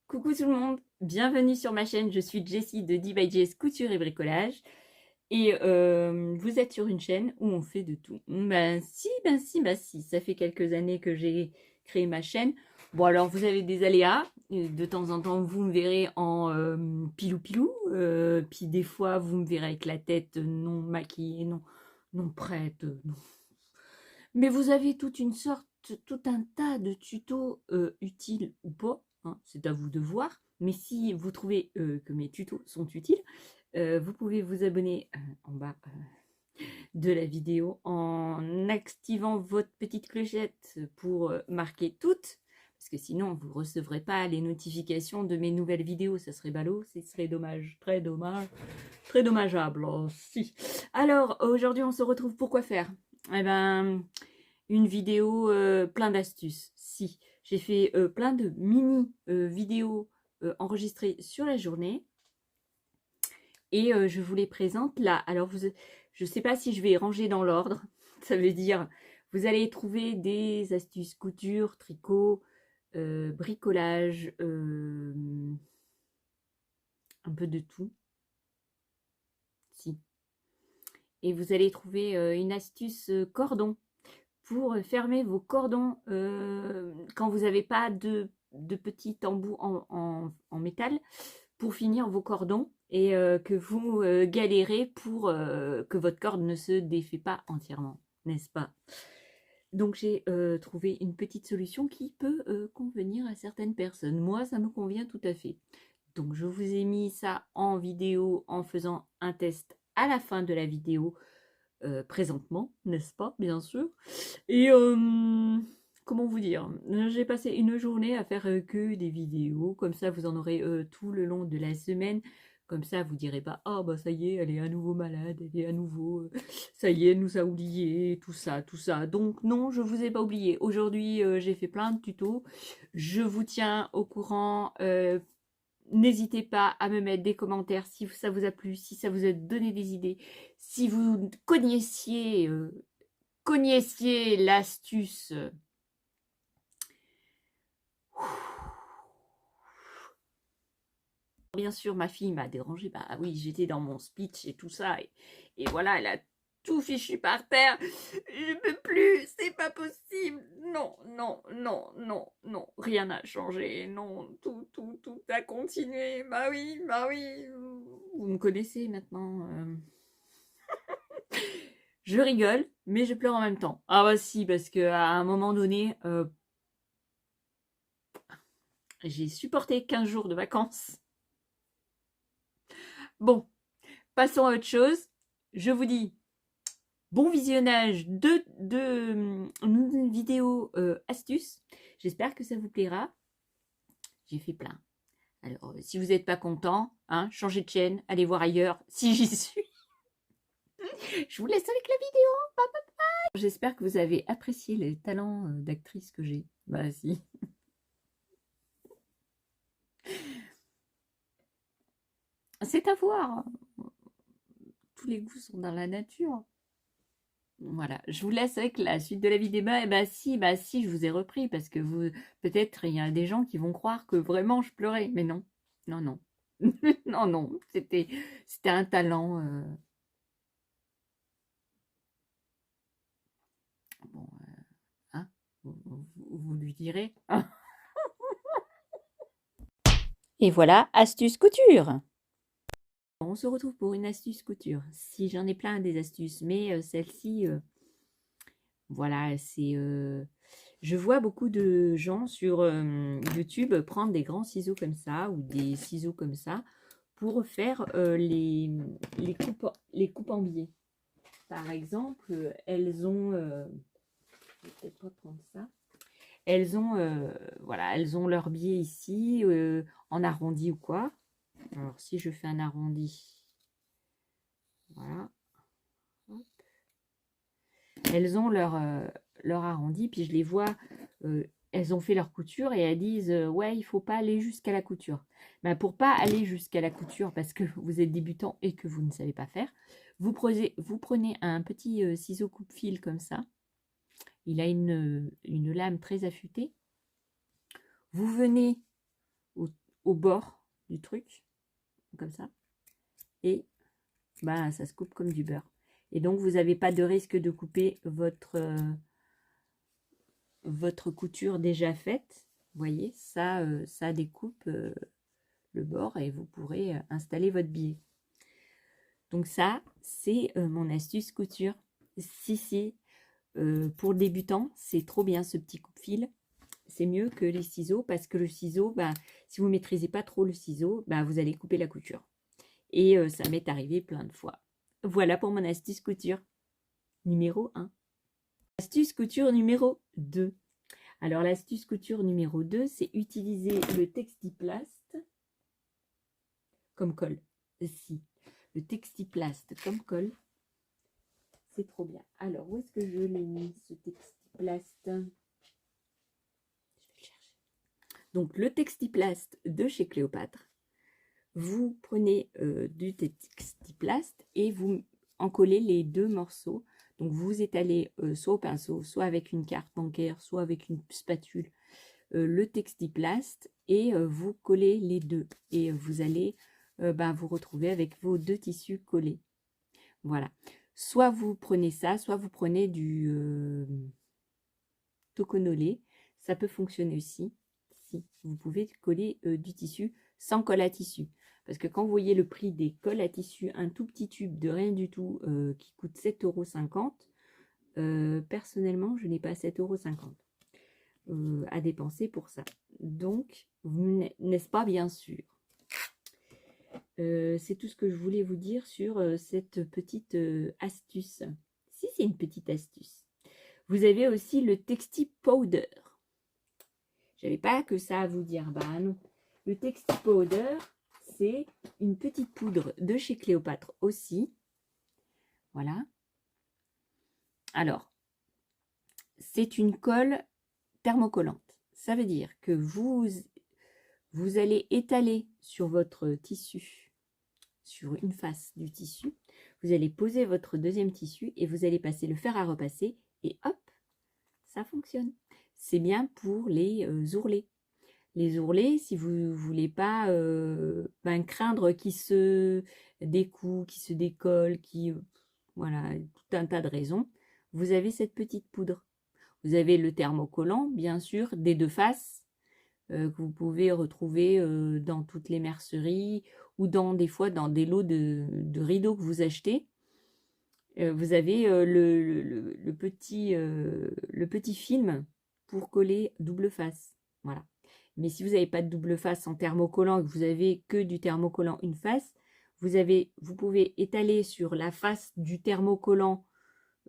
Coucou tout le monde, bienvenue sur ma chaîne, je suis Jessie de D by Jess Couture et Bricolage et vous êtes sur une chaîne où on fait de tout. Ben si, ça fait quelques années que j'ai créé ma chaîne. Bon alors vous avez des aléas, de temps en temps vous me verrez en pilou-pilou, puis des fois vous me verrez avec la tête non maquillée, non prête, non. Mais vous avez tout un tas de tutos utiles ou pas, hein, c'est à vous de voir. Mais si vous trouvez que mes tutos sont utiles, vous pouvez vous abonner en bas de la vidéo en activant votre petite clochette pour marquer toutes. Parce que sinon, vous ne recevrez pas les notifications de mes nouvelles vidéos. Ça serait ballot, ce serait dommage, très dommageable. Oh, si. Alors, aujourd'hui, on se retrouve pour quoi faire? Eh ben, une vidéo plein d'astuces. Si, j'ai fait plein de mini vidéos enregistrées sur la journée et je vous les présente là. Alors, je ne sais pas si je vais ranger dans l'ordre. Ça veut dire, vous allez trouver des astuces couture, tricot, bricolage, un peu de tout. Si. Et vous allez trouver une astuce cordon pour fermer vos cordons quand vous n'avez pas de petits embouts en métal pour finir vos cordons et que vous galérez pour que votre corde ne se défait pas entièrement, n'est-ce pas? Donc j'ai trouvé une petite solution qui peut convenir à certaines personnes. Moi, ça me convient tout à fait. Donc je vous ai mis ça en vidéo en faisant un test à la fin de la vidéo présentement, n'est-ce pas, bien sûr. Et comment vous dire, j'ai passé une journée à faire que des vidéos, comme ça vous en aurez tout le long de la semaine. Comme ça, vous direz pas, oh bah ça y est, elle est à nouveau malade, elle est à nouveau, ça y est, elle nous a oublié, tout ça, tout ça. Donc non, je vous ai pas oublié. Aujourd'hui, j'ai fait plein de tutos. Je vous tiens au courant. N'hésitez pas à me mettre des commentaires si ça vous a plu, si ça vous a donné des idées, si vous connaissiez l'astuce. Bien sûr, ma fille m'a dérangée. Bah oui, j'étais dans mon speech et tout ça. Et voilà, elle a tout fichu par terre. Je peux plus, c'est pas possible. Non, non, non, non, non. Rien n'a changé. Non, tout a continué. Bah oui, bah oui. Vous me connaissez maintenant. Je rigole, mais je pleure en même temps. Ah bah si, parce qu'à un moment donné, j'ai supporté 15 jours de vacances. Bon, passons à autre chose. Je vous dis bon visionnage de vidéos astuces. J'espère que ça vous plaira. J'ai fait plein. Alors, si vous n'êtes pas content, hein, changez de chaîne, allez voir ailleurs si j'y suis. Je vous laisse avec la vidéo. Bye bye. J'espère que vous avez apprécié les talents d'actrice que j'ai. Bah si. C'est à voir. Tous les goûts sont dans la nature. Voilà, je vous laisse avec la suite de la vidéo. Bah si, je vous ai repris parce que vous, peut-être il y a des gens qui vont croire que vraiment je pleurais, mais non, non, non, non, non, c'était un talent. Bon, hein, vous lui direz. Et voilà, astuce couture. On se retrouve pour une astuce couture. Si j'en ai plein des astuces, mais celle-ci, voilà, c'est. Je vois beaucoup de gens sur YouTube prendre des grands ciseaux comme ça ou des ciseaux comme ça pour faire les coupes en biais. Par exemple, elles ont, je vais peut-être pas prendre ça. Elles ont, voilà, elles ont leur biais ici en arrondi ou quoi. Alors si je fais un arrondi, voilà. Hop. Elles ont leur arrondi, puis je les vois, elles ont fait leur couture et elles disent ouais, il faut pas aller jusqu'à la couture. Ben, pour pas aller jusqu'à la couture, parce que vous êtes débutant et que vous ne savez pas faire, vous prenez un petit ciseau coupe-fil comme ça. Il a une lame très affûtée. Vous venez au bord du truc, comme ça. Et bah, ça se coupe comme du beurre. Et donc, vous n'avez pas de risque de couper votre couture déjà faite. Vous voyez, ça découpe le bord et vous pourrez installer votre biais. Donc ça, c'est mon astuce couture. Si, pour le débutant, c'est trop bien ce petit coupe-fil. C'est mieux que les ciseaux parce que le ciseau, bah, si vous ne maîtrisez pas trop le ciseau, bah, vous allez couper la couture. Et ça m'est arrivé plein de fois. Voilà pour mon astuce couture numéro 1. Astuce couture numéro 2. Alors l'astuce couture numéro 2, c'est utiliser le Textiplast comme colle. Si, le Textiplast comme colle, c'est trop bien. Alors, où est-ce que je l'ai mis, ce Textiplast? Je vais le chercher. Donc, le Textiplast de chez Cléopâtre. Vous prenez du Textiplast et vous en collez les deux morceaux. Donc, vous étalez soit au pinceau, soit avec une carte bancaire, soit avec une spatule, le Textiplast et vous collez les deux. Et vous allez vous retrouver avec vos deux tissus collés. Voilà. Soit vous prenez ça, soit vous prenez du toconolé. Ça peut fonctionner aussi. Si vous pouvez coller du tissu sans colle à tissu. Parce que quand vous voyez le prix des colles à tissu, un tout petit tube de rien du tout qui coûte 7,50 €, personnellement, je n'ai pas 7,50 € à dépenser pour ça. Donc, n'est-ce pas bien sûr? C'est tout ce que je voulais vous dire sur cette petite astuce. Si, c'est une petite astuce. Vous avez aussi le Texti Powder. Je n'avais pas que ça à vous dire. Bah non. Le Texti Powder, c'est une petite poudre de chez Cléopâtre aussi. Voilà. Alors, c'est une colle thermocollante. Ça veut dire que vous allez étaler sur votre tissu, sur une face du tissu, vous allez poser votre deuxième tissu et vous allez passer le fer à repasser et hop, ça fonctionne. C'est bien pour les ourlets. Les ourlets, si vous ne voulez pas craindre qu'ils se découpent, qu'ils se décollent, voilà, tout un tas de raisons, vous avez cette petite poudre. Vous avez le thermocollant, bien sûr, des deux faces, que vous pouvez retrouver dans toutes les merceries ou des fois dans des lots de rideaux que vous achetez. Vous avez le petit film pour coller double face. Voilà. Mais si vous n'avez pas de double face en thermocollant et que vous avez que du thermocollant une face, vous pouvez étaler sur la face du thermocollant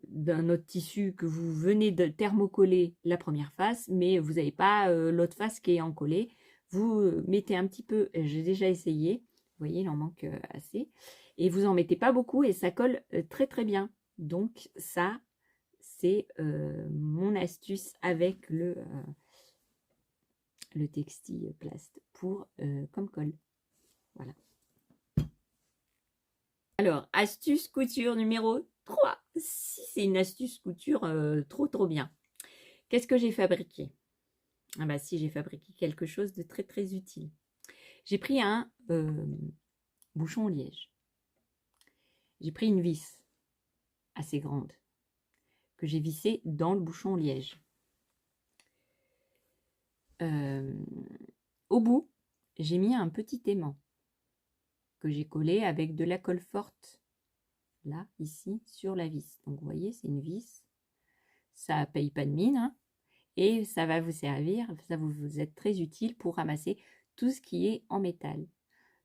d'un autre tissu que vous venez de thermocoller la première face, mais vous n'avez pas l'autre face qui est encollée. Vous mettez un petit peu, j'ai déjà essayé, vous voyez, il en manque assez, et vous en mettez pas beaucoup et ça colle très très bien. Donc ça, c'est mon astuce avec le Textiplast pour comme colle. Voilà. Alors, astuce couture numéro 3. Si, c'est une astuce couture trop bien. Qu'est-ce que j'ai fabriqué? Ah bah si, j'ai fabriqué quelque chose de très très utile. J'ai pris un bouchon liège. J'ai pris une vis assez grande que j'ai vissée dans le bouchon liège. Au bout, j'ai mis un petit aimant que j'ai collé avec de la colle forte, là, ici, sur la vis. Donc, vous voyez, c'est une vis. Ça ne paye pas de mine, hein, et ça va vous servir, ça vous être très utile pour ramasser tout ce qui est en métal.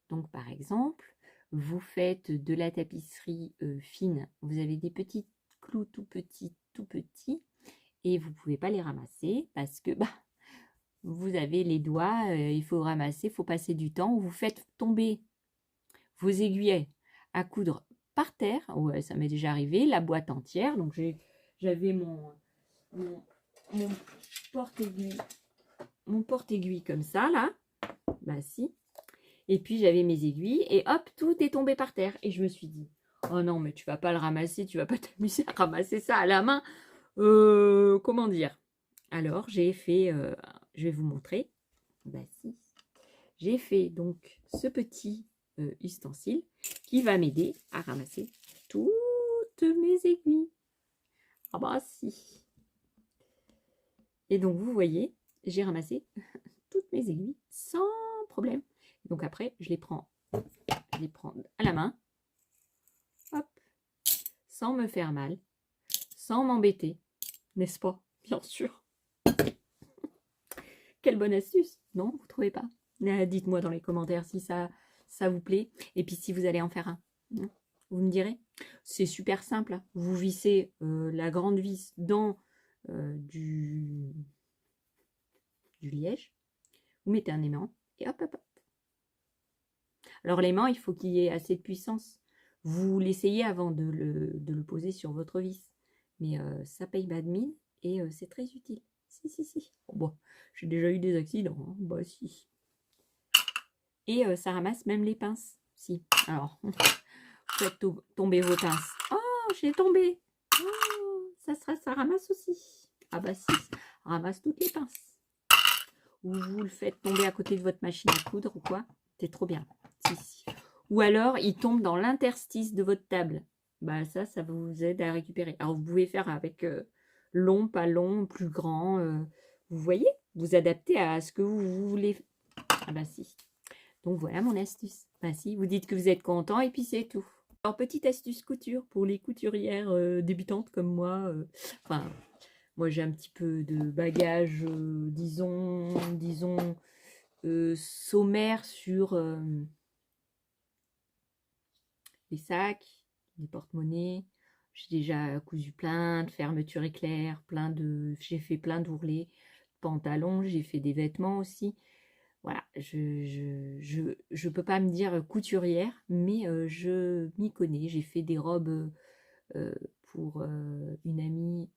Donc, par exemple, vous faites de la tapisserie fine, vous avez des petits clous tout petits, et vous ne pouvez pas les ramasser parce que vous avez les doigts, il faut ramasser, il faut passer du temps. Vous faites tomber vos aiguilles à coudre par terre. Ouais, ça m'est déjà arrivé, la boîte entière. Donc j'avais mon porte-aiguille comme ça, là. Bah si. Et puis j'avais mes aiguilles et hop, tout est tombé par terre. Et je me suis dit, oh non, mais tu vas pas le ramasser, tu vas pas t'amuser à ramasser ça à la main. Comment dire? Alors j'ai fait, je vais vous montrer. Bah si. j'ai fait donc ce petit ustensile qui va m'aider à ramasser toutes mes aiguilles. Ah bah si. Et donc vous voyez, j'ai ramassé toutes mes aiguilles sans problème. Donc après, je les prends à la main, hop, sans me faire mal, sans m'embêter, n'est-ce pas? Bien sûr. Quelle bonne astuce, non? Vous trouvez pas? Dites-moi dans les commentaires si ça vous plaît. Et puis si vous allez en faire un. Vous me direz. C'est super simple. Vous vissez la grande vis dans du liège. Vous mettez un aimant et hop, hop, hop. Alors l'aimant, il faut qu'il y ait assez de puissance. Vous l'essayez avant de le poser sur votre vis. Mais ça paye pas de mine et c'est très utile. Si. Bon, j'ai déjà eu des accidents. Hein. Bah si. Et ça ramasse même les pinces. Si. Alors, faites tomber vos pinces. Oh, j'ai tombé. Oh, ça ramasse aussi. Ah bah si, ça ramasse toutes les pinces. Ou vous le faites tomber à côté de votre machine à coudre ou quoi. C'est trop bien. Si. Ou alors, il tombe dans l'interstice de votre table. Bah ça vous aide à récupérer. Alors, vous pouvez faire avec long, pas long, plus grand. Vous voyez, vous adaptez à ce que vous voulez. Ah bah si. Donc voilà mon astuce. Bah si, vous dites que vous êtes content et puis c'est tout. Alors petite astuce couture pour les couturières débutantes comme moi. Enfin, moi j'ai un petit peu de bagage, disons sommaire sur les sacs, les porte-monnaies. J'ai déjà cousu plein de fermetures éclairs, j'ai fait plein d'ourlets, pantalons, j'ai fait des vêtements aussi. Voilà, je peux pas me dire couturière, mais je m'y connais. J'ai fait des robes pour une amie.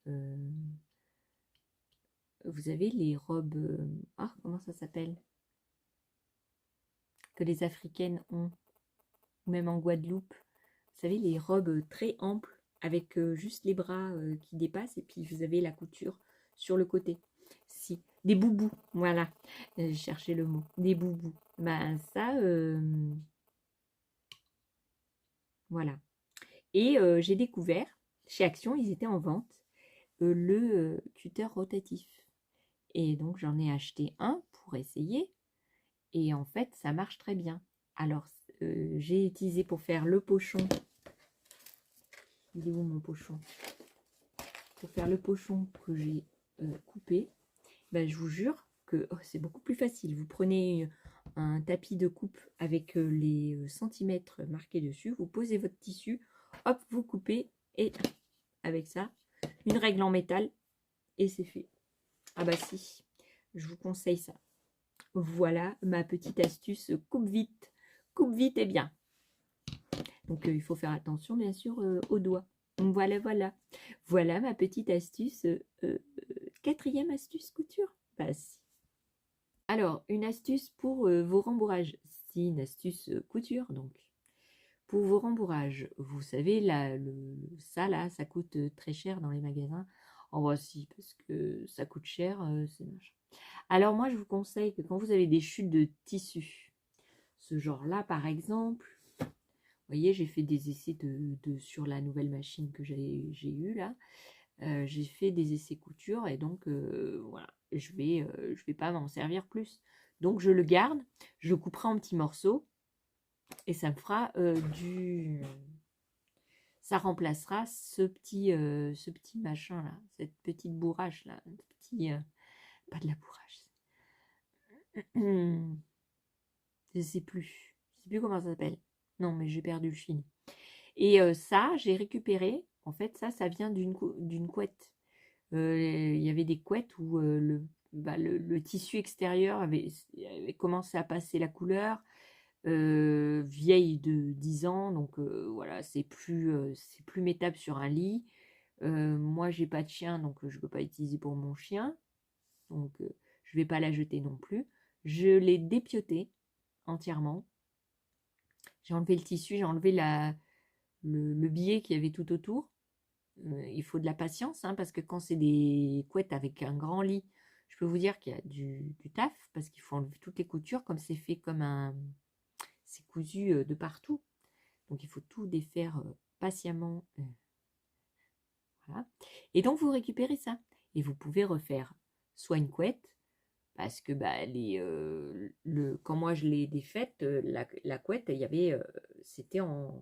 Vous avez les robes, comment ça s'appelle? Que les Africaines ont, ou même en Guadeloupe. Vous savez, les robes très amples, avec juste les bras qui dépassent, et puis vous avez la couture sur le côté. Si, des boubous, voilà. J'ai cherché le mot. Des boubous. Ben ça, voilà. Et j'ai découvert, chez Action, ils étaient en vente, le cutter rotatif. Et donc j'en ai acheté un pour essayer. Et en fait, ça marche très bien. Alors, j'ai utilisé pour faire le pochon. Il est où mon pochon? Pour faire le pochon que j'ai coupé, ben, je vous jure que c'est beaucoup plus facile. Vous prenez un tapis de coupe avec les centimètres marqués dessus, vous posez votre tissu, hop, vous coupez et avec ça, une règle en métal et c'est fait. Ah bah si, je vous conseille ça. Voilà ma petite astuce coupe vite et bien. Donc il faut faire attention bien sûr aux doigts. Voilà ma petite astuce, quatrième astuce couture. Bah si. Alors, une astuce pour vos rembourrages. C'est une astuce couture, donc. Pour vos rembourrages, vous savez, là, ça coûte très cher dans les magasins. En voici, parce que ça coûte cher, c'est machin. Alors moi, je vous conseille que quand vous avez des chutes de tissu, ce genre-là, par exemple, vous voyez, j'ai fait des essais sur la nouvelle machine que j'ai eue, là. J'ai fait des essais couture et donc voilà, je vais pas m'en servir plus. Donc je le garde, je le couperai en petits morceaux et ça me fera ça remplacera ce petit machin là, cette petite bourrache là, pas de la bourrache. Je sais plus comment ça s'appelle. Non mais j'ai perdu le fil. Et ça, j'ai récupéré. En fait, ça vient d'une couette. Il y avait des couettes où le tissu extérieur avait commencé à passer la couleur, vieille de 10 ans, donc voilà, c'est plus mettable sur un lit. Moi, j'ai pas de chien, donc je ne peux pas utiliser pour mon chien, donc je vais pas la jeter non plus. Je l'ai dépiotée entièrement. J'ai enlevé le tissu, j'ai enlevé le billet qu'il y avait tout autour. Il faut de la patience, hein, parce que quand c'est des couettes avec un grand lit, Je peux vous dire qu'il y a du taf parce qu'il faut enlever toutes les coutures comme c'est fait comme un... C'est cousu de partout. Donc il faut tout défaire patiemment. Voilà. Et donc vous récupérez ça. Et vous pouvez refaire soit une couette, parce que bah, quand moi je l'ai défaite, la couette, il y avait, c'était en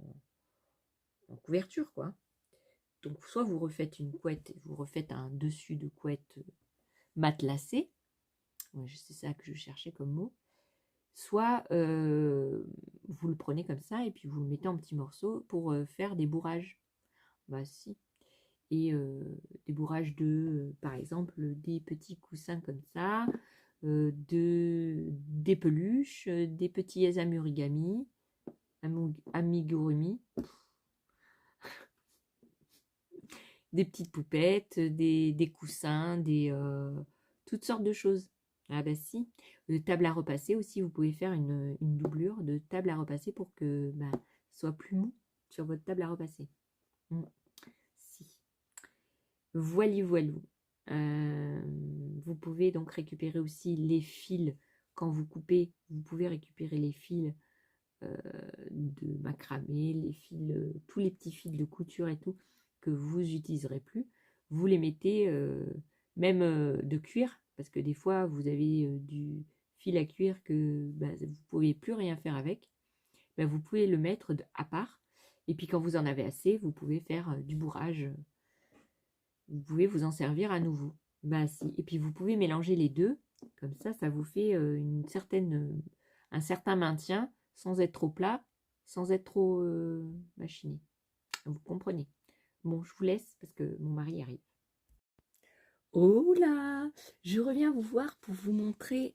couverture, quoi. Donc soit vous refaites une couette, vous refaites un dessus de couette matelassé, ouais, c'est ça que je cherchais comme mot, soit vous le prenez comme ça et puis vous le mettez en petits morceaux pour faire des bourrages. Bah si. Et des bourrages de, par exemple, des petits coussins comme ça, des peluches, des petits amigurumi, des petites poupettes, des coussins, toutes sortes de choses. Ah bah si, de table à repasser aussi, vous pouvez faire une doublure de table à repasser pour que bah, soit plus mou sur votre table à repasser. Si. Voili voilou. Vous pouvez donc récupérer aussi les fils. Quand vous coupez, vous pouvez récupérer les fils de macramé, les fils, tous les petits fils de couture et tout que vous n'utiliserez plus. Vous les mettez même de cuir, parce que des fois vous avez du fil à cuir que bah, vous ne pouvez plus rien faire avec. Bah, vous pouvez le mettre à part. Et puis quand vous en avez assez, vous pouvez faire du bourrage. Vous pouvez vous en servir à nouveau. Bah si. Et puis vous pouvez mélanger les deux. Comme ça vous fait un certain maintien sans être trop plat, sans être trop machiné. Vous comprenez. Bon, je vous laisse parce que mon mari arrive. Oh là, je reviens vous voir pour vous montrer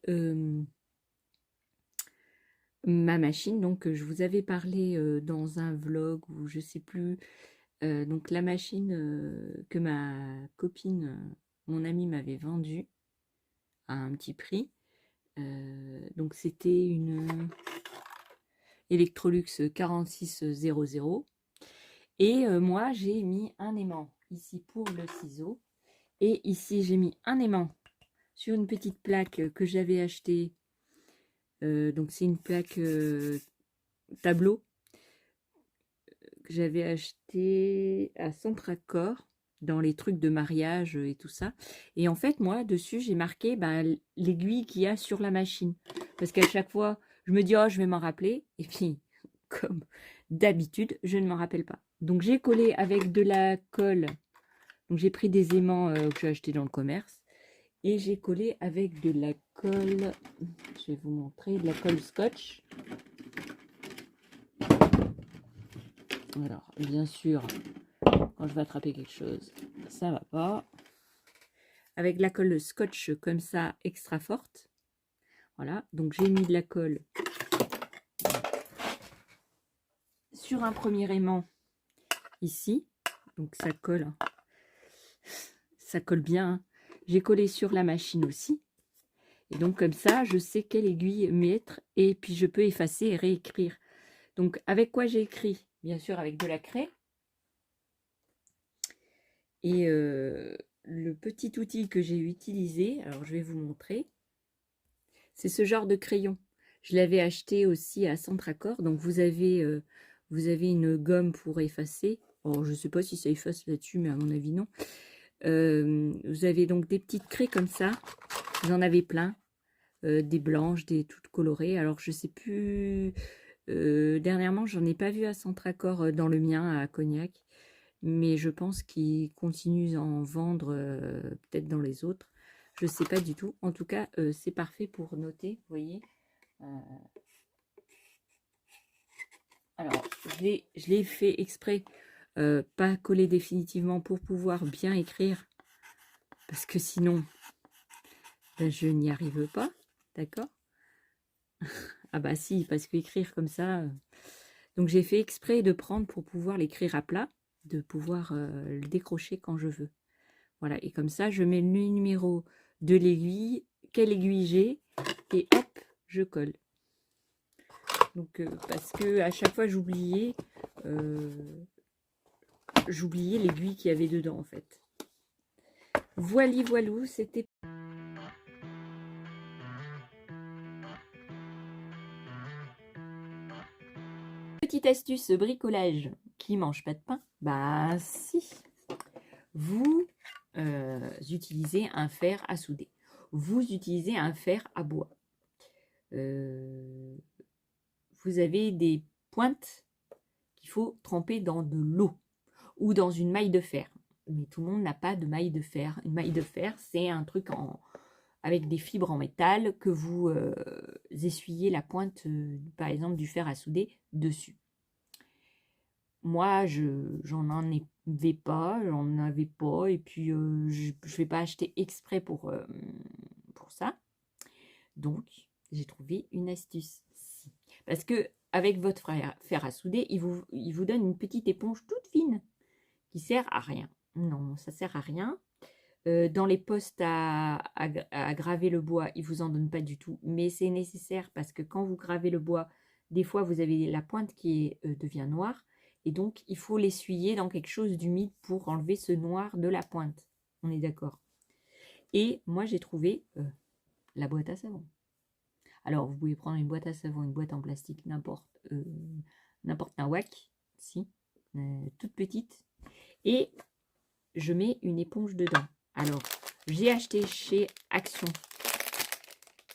ma machine. Donc, je vous avais parlé dans un vlog ou je sais plus. Donc, la machine que ma copine, mon amie m'avait vendue à un petit prix. Donc, c'était une Electrolux 4600. Et moi, j'ai mis un aimant ici pour le ciseau. Et ici, j'ai mis un aimant sur une petite plaque que j'avais achetée. Donc, c'est une plaque tableau que j'avais acheté à Centracor dans les trucs de mariage et tout ça. Et en fait, moi, dessus, j'ai marqué l'aiguille qu'il y a sur la machine. Parce qu'à chaque fois, je me dis, oh, je vais m'en rappeler. Et puis, comme d'habitude, je ne m'en rappelle pas. Donc, j'ai collé avec de la colle. Donc, j'ai pris des aimants que j'ai achetés dans le commerce. Et j'ai collé avec de la colle, je vais vous montrer, de la colle scotch. Alors, bien sûr, quand je vais attraper quelque chose, ça va pas. Avec de la colle scotch comme ça, extra forte. Voilà, donc j'ai mis de la colle sur un premier aimant ici. Donc ça colle bien. Hein. J'ai collé sur la machine aussi. Et donc comme ça, je sais quelle aiguille mettre et puis je peux effacer et réécrire. Donc avec quoi j'ai écrit? Bien sûr avec de la craie. Et le petit outil que j'ai utilisé, alors je vais vous montrer, c'est ce genre de crayon. Je l'avais acheté aussi à Centracor. Donc vous avez une gomme pour effacer. Alors je ne sais pas si ça efface là-dessus, mais à mon avis non. Vous avez donc des petites craies comme ça. Vous en avez plein. Des blanches, des toutes colorées. Alors je sais plus. Dernièrement, j'en ai pas vu à Centracor dans le mien à Cognac. Mais je pense qu'ils continuent à en vendre peut-être dans les autres. Je ne sais pas du tout. En tout cas, c'est parfait pour noter, vous voyez. Alors, je l'ai fait exprès, pas coller définitivement pour pouvoir bien écrire. Parce que sinon, ben, je n'y arrive pas. D'accord? Ah bah si, parce qu'écrire comme ça... Donc, j'ai fait exprès de prendre pour pouvoir l'écrire à plat, de pouvoir le décrocher quand je veux. Voilà, et comme ça, je mets le numéro de l'aiguille, quelle aiguille j'ai, et hop, je colle. Donc, parce que à chaque fois, j'oubliais l'aiguille qu'il y avait dedans, en fait. Voili voilou, c'était... petite astuce bricolage qui mange pas de pain, bah si, vous utilisez un fer à souder, vous utilisez un fer à bois, vous avez des pointes qu'il faut tremper dans de l'eau ou dans une maille de fer. Mais tout le monde n'a pas de maille de fer. Une maille de fer, c'est un truc avec des fibres en métal que vous essuyez la pointe, par exemple, du fer à souder dessus. Moi, j'en avais pas, et puis je ne vais pas acheter exprès pour ça. Donc, j'ai trouvé une astuce. Parce que avec votre fer à souder, il vous donne une petite éponge toute fine qui sert à rien. Non, ça sert à rien. Dans les postes à graver le bois, il vous en donne pas du tout, mais c'est nécessaire parce que quand vous gravez le bois, des fois vous avez la pointe qui devient noire et donc il faut l'essuyer dans quelque chose d'humide pour enlever ce noir de la pointe. On est d'accord? Et moi j'ai trouvé la boîte à savon. Alors vous pouvez prendre une boîte à savon, une boîte en plastique, n'importe un whack, si, toute petite, et je mets une éponge dedans. Alors, j'ai acheté chez Action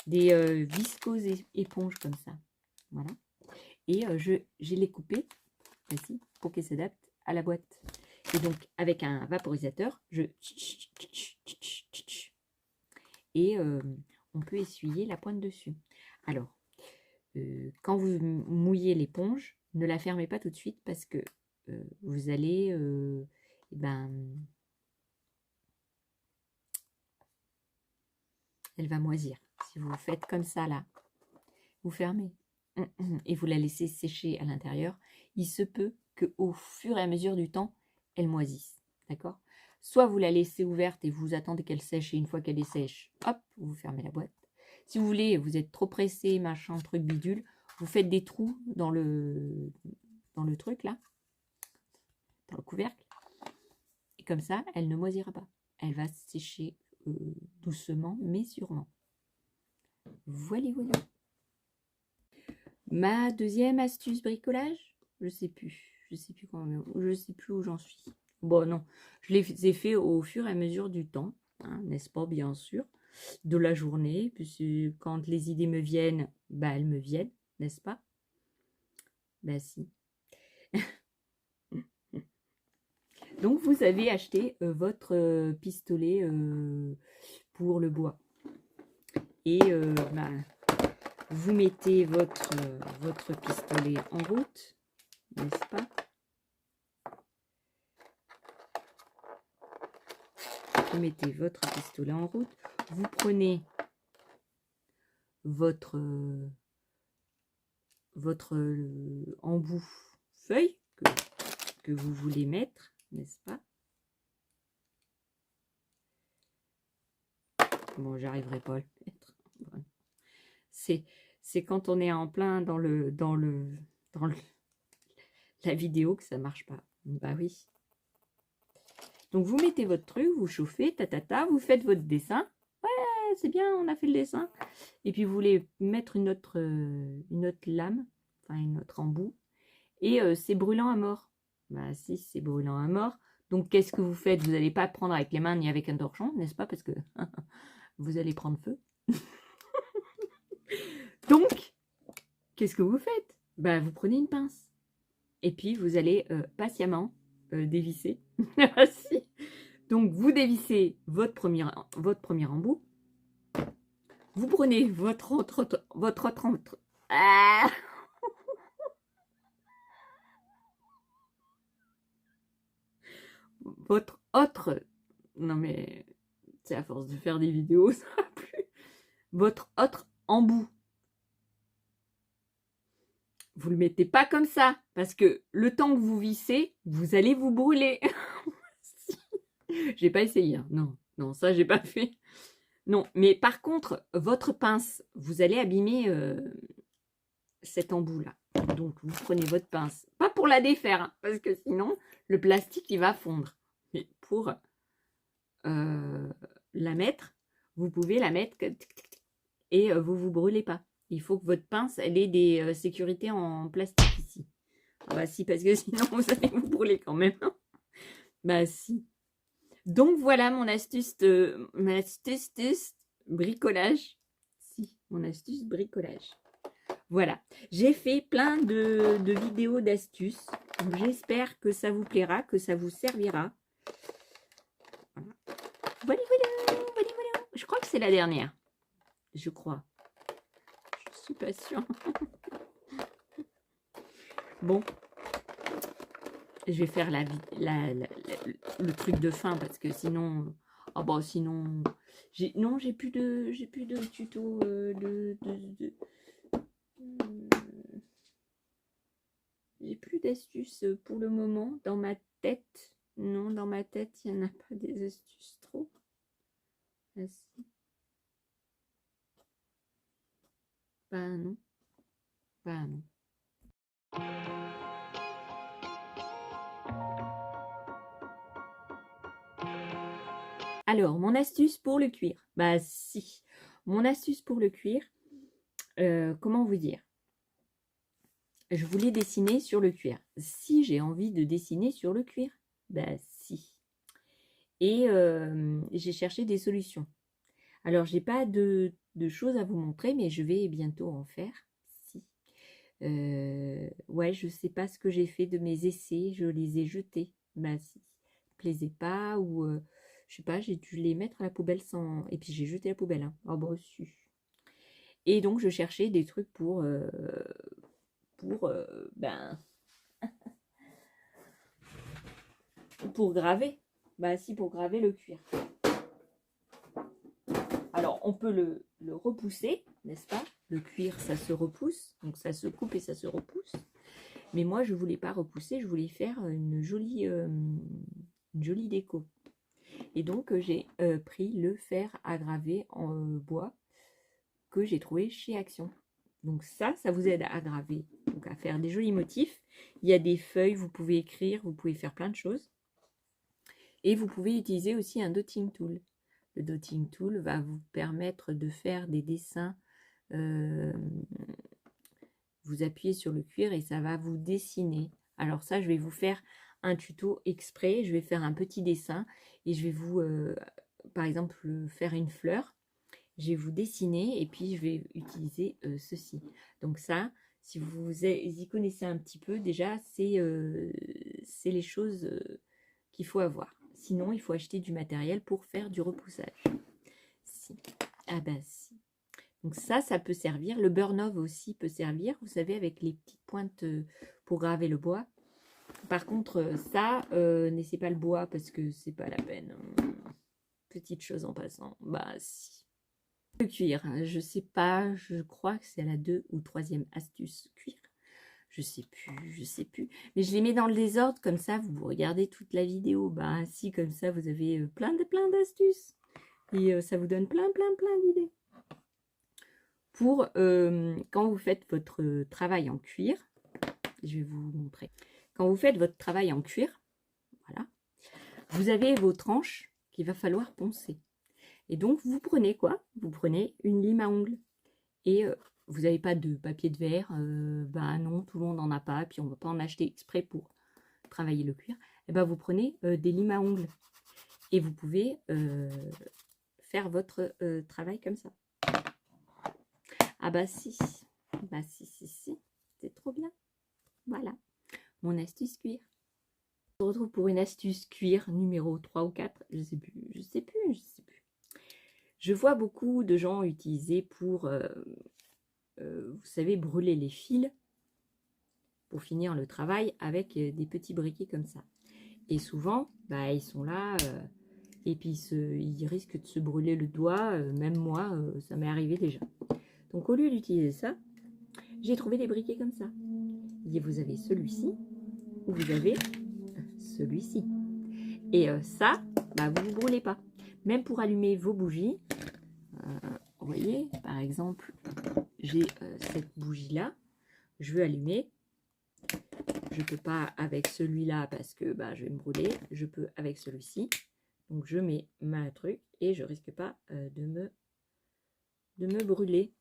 des viscoses éponges comme ça. Voilà. Et j'ai les coupées ici pour qu'elles s'adaptent à la boîte. Et donc, avec un vaporisateur, et on peut essuyer la pointe dessus. Alors, quand vous mouillez l'éponge, ne la fermez pas tout de suite parce que vous allez... elle va moisir. Si vous faites comme ça, là, vous fermez et vous la laissez sécher à l'intérieur, il se peut qu'au fur et à mesure du temps, elle moisisse. D'accord? Soit vous la laissez ouverte et vous attendez qu'elle sèche, et une fois qu'elle est sèche, hop, vous fermez la boîte. Si vous voulez, vous êtes trop pressé, machin, truc bidule, vous faites des trous dans le truc, là, dans le couvercle, et comme ça, elle ne moisira pas. Elle va sécher doucement, mais sûrement. Voilà, voilà. Ma deuxième astuce bricolage, je sais plus où j'en suis. Bon, non, je les ai fait au fur et à mesure du temps, hein, n'est-ce pas, bien sûr, de la journée, puisque quand les idées me viennent, bah, elles me viennent, n'est-ce pas? Bah, si. Donc, vous avez acheté votre pistolet pour le bois. Et bah, vous mettez votre pistolet en route, n'est-ce pas? Vous mettez votre pistolet en route. Vous prenez votre embout feuille que vous voulez mettre, n'est-ce pas? Bon, j'arriverai pas à le mettre. C'est quand on est en plein dans la vidéo que ça marche pas. Bah oui. Donc vous mettez votre truc, vous chauffez, vous faites votre dessin. Ouais, c'est bien, on a fait le dessin. Et puis vous voulez mettre une autre lame, enfin une autre embout. Et c'est brûlant à mort. Bah si, c'est brûlant à mort. Donc qu'est-ce que vous faites? Vous n'allez pas prendre avec les mains ni avec un torchon, n'est-ce pas? Parce que vous allez prendre feu. Donc, qu'est-ce que vous faites? Bah, vous prenez une pince. Et puis, vous allez patiemment dévisser. Si. Donc, vous dévissez votre premier embout. Vous prenez votre autre ah votre autre... Non, mais c'est à force de faire des vidéos, ça va plus. Votre autre embout. Vous le mettez pas comme ça, parce que le temps que vous vissez, vous allez vous brûler. J'ai pas essayé, hein. Non, ça j'ai pas fait. Non, mais par contre, votre pince, vous allez abîmer cet embout-là. Donc, vous prenez votre pince, pas pour la défaire, hein, parce que sinon, le plastique, il va fondre. Mais pour la mettre, vous pouvez la mettre et vous brûlez pas. Il faut que votre pince, elle ait des sécurités en plastique ici. Ah bah si, parce que sinon vous allez vous brûler quand même. Bah si. Donc voilà mon astuce bricolage. Si, mon astuce bricolage. Voilà, j'ai fait plein de vidéos d'astuces. J'espère que ça vous plaira, que ça vous servira. Voilà. Voilà. Je crois que c'est la dernière. Je crois. Je suis pas sûre. Bon, je vais faire le truc de fin parce que sinon, oh bon, sinon, non, j'ai plus de tuto j'ai plus d'astuces pour le moment dans ma tête. Non, dans ma tête, il n'y en a pas des astuces trop. Ah, si. Bah non. Bah non. Alors, mon astuce pour le cuir. Bah si. Mon astuce pour le cuir, comment vous dire? Je voulais dessiner sur le cuir. Si j'ai envie de dessiner sur le cuir, bah si. Et j'ai cherché des solutions. Alors, j'ai pas de choses à vous montrer, mais je vais bientôt en faire. Si. Ouais, je sais pas ce que j'ai fait de mes essais, je les ai jetés. Bah si. Plaisait pas ou je sais pas, j'ai dû les mettre à la poubelle sans. Et puis j'ai jeté la poubelle. Hein. Oh bah si. Et donc je cherchais des trucs ben pour graver. Bah si, pour graver le cuir. Alors on peut le repousser, n'est-ce pas? Le cuir, ça se repousse, donc ça se coupe et ça se repousse. Mais moi je voulais pas repousser, je voulais faire une jolie déco. Et donc j'ai pris le fer à graver en bois que j'ai trouvé chez Action. Donc ça vous aide à graver, donc à faire des jolis motifs. Il y a des feuilles, vous pouvez écrire, vous pouvez faire plein de choses. Et vous pouvez utiliser aussi un dotting tool. Le dotting tool va vous permettre de faire des dessins. Vous appuyez sur le cuir et ça va vous dessiner. Alors ça, je vais vous faire un tuto exprès. Je vais faire un petit dessin et je vais vous, par exemple, faire une fleur. Je vais vous dessiner et puis je vais utiliser ceci. Donc ça, si vous y connaissez un petit peu, déjà, c'est les choses qu'il faut avoir. Sinon, il faut acheter du matériel pour faire du repoussage. Si. Ah ben si. Donc ça peut servir. Le Burnov aussi peut servir, vous savez, avec les petites pointes pour graver le bois. Par contre, ça, n'essaie pas le bois parce que c'est pas la peine. Petite chose en passant. Bah si. Le cuir, je sais pas, je crois que c'est la 2 ou 3e astuce cuir. Je sais plus. Mais je les mets dans le désordre, comme ça, vous regardez toute la vidéo. Bah si, comme ça, vous avez plein d'astuces. Et ça vous donne plein d'idées. Pour quand vous faites votre travail en cuir, je vais vous montrer. Quand vous faites votre travail en cuir, voilà, vous avez vos tranches qu'il va falloir poncer. Et donc, vous prenez quoi? Vous prenez une lime à ongles. Et vous n'avez pas de papier de verre, ben non, tout le monde n'en a pas, puis on ne va pas en acheter exprès pour travailler le cuir. Et ben vous prenez des limes à ongles. Et vous pouvez faire votre travail comme ça. Ah bah si, c'est trop bien. Voilà, mon astuce cuir. On se retrouve pour une astuce cuir numéro 3 ou 4, je sais plus. Je vois beaucoup de gens utiliser pour, vous savez, brûler les fils pour finir le travail avec des petits briquets comme ça. Et souvent, bah, ils sont là et puis ils risquent de se brûler le doigt. Même moi, ça m'est arrivé déjà. Donc au lieu d'utiliser ça, j'ai trouvé des briquets comme ça. Et vous avez celui-ci ou vous avez celui-ci. Et ça, bah, vous ne vous brûlez pas. Même pour allumer vos bougies, vous voyez, par exemple, j'ai cette bougie-là, je veux allumer. Je ne peux pas avec celui-là parce que bah, je vais me brûler. Je peux avec celui-ci. Donc je mets ma truc et je risque pas de me brûler.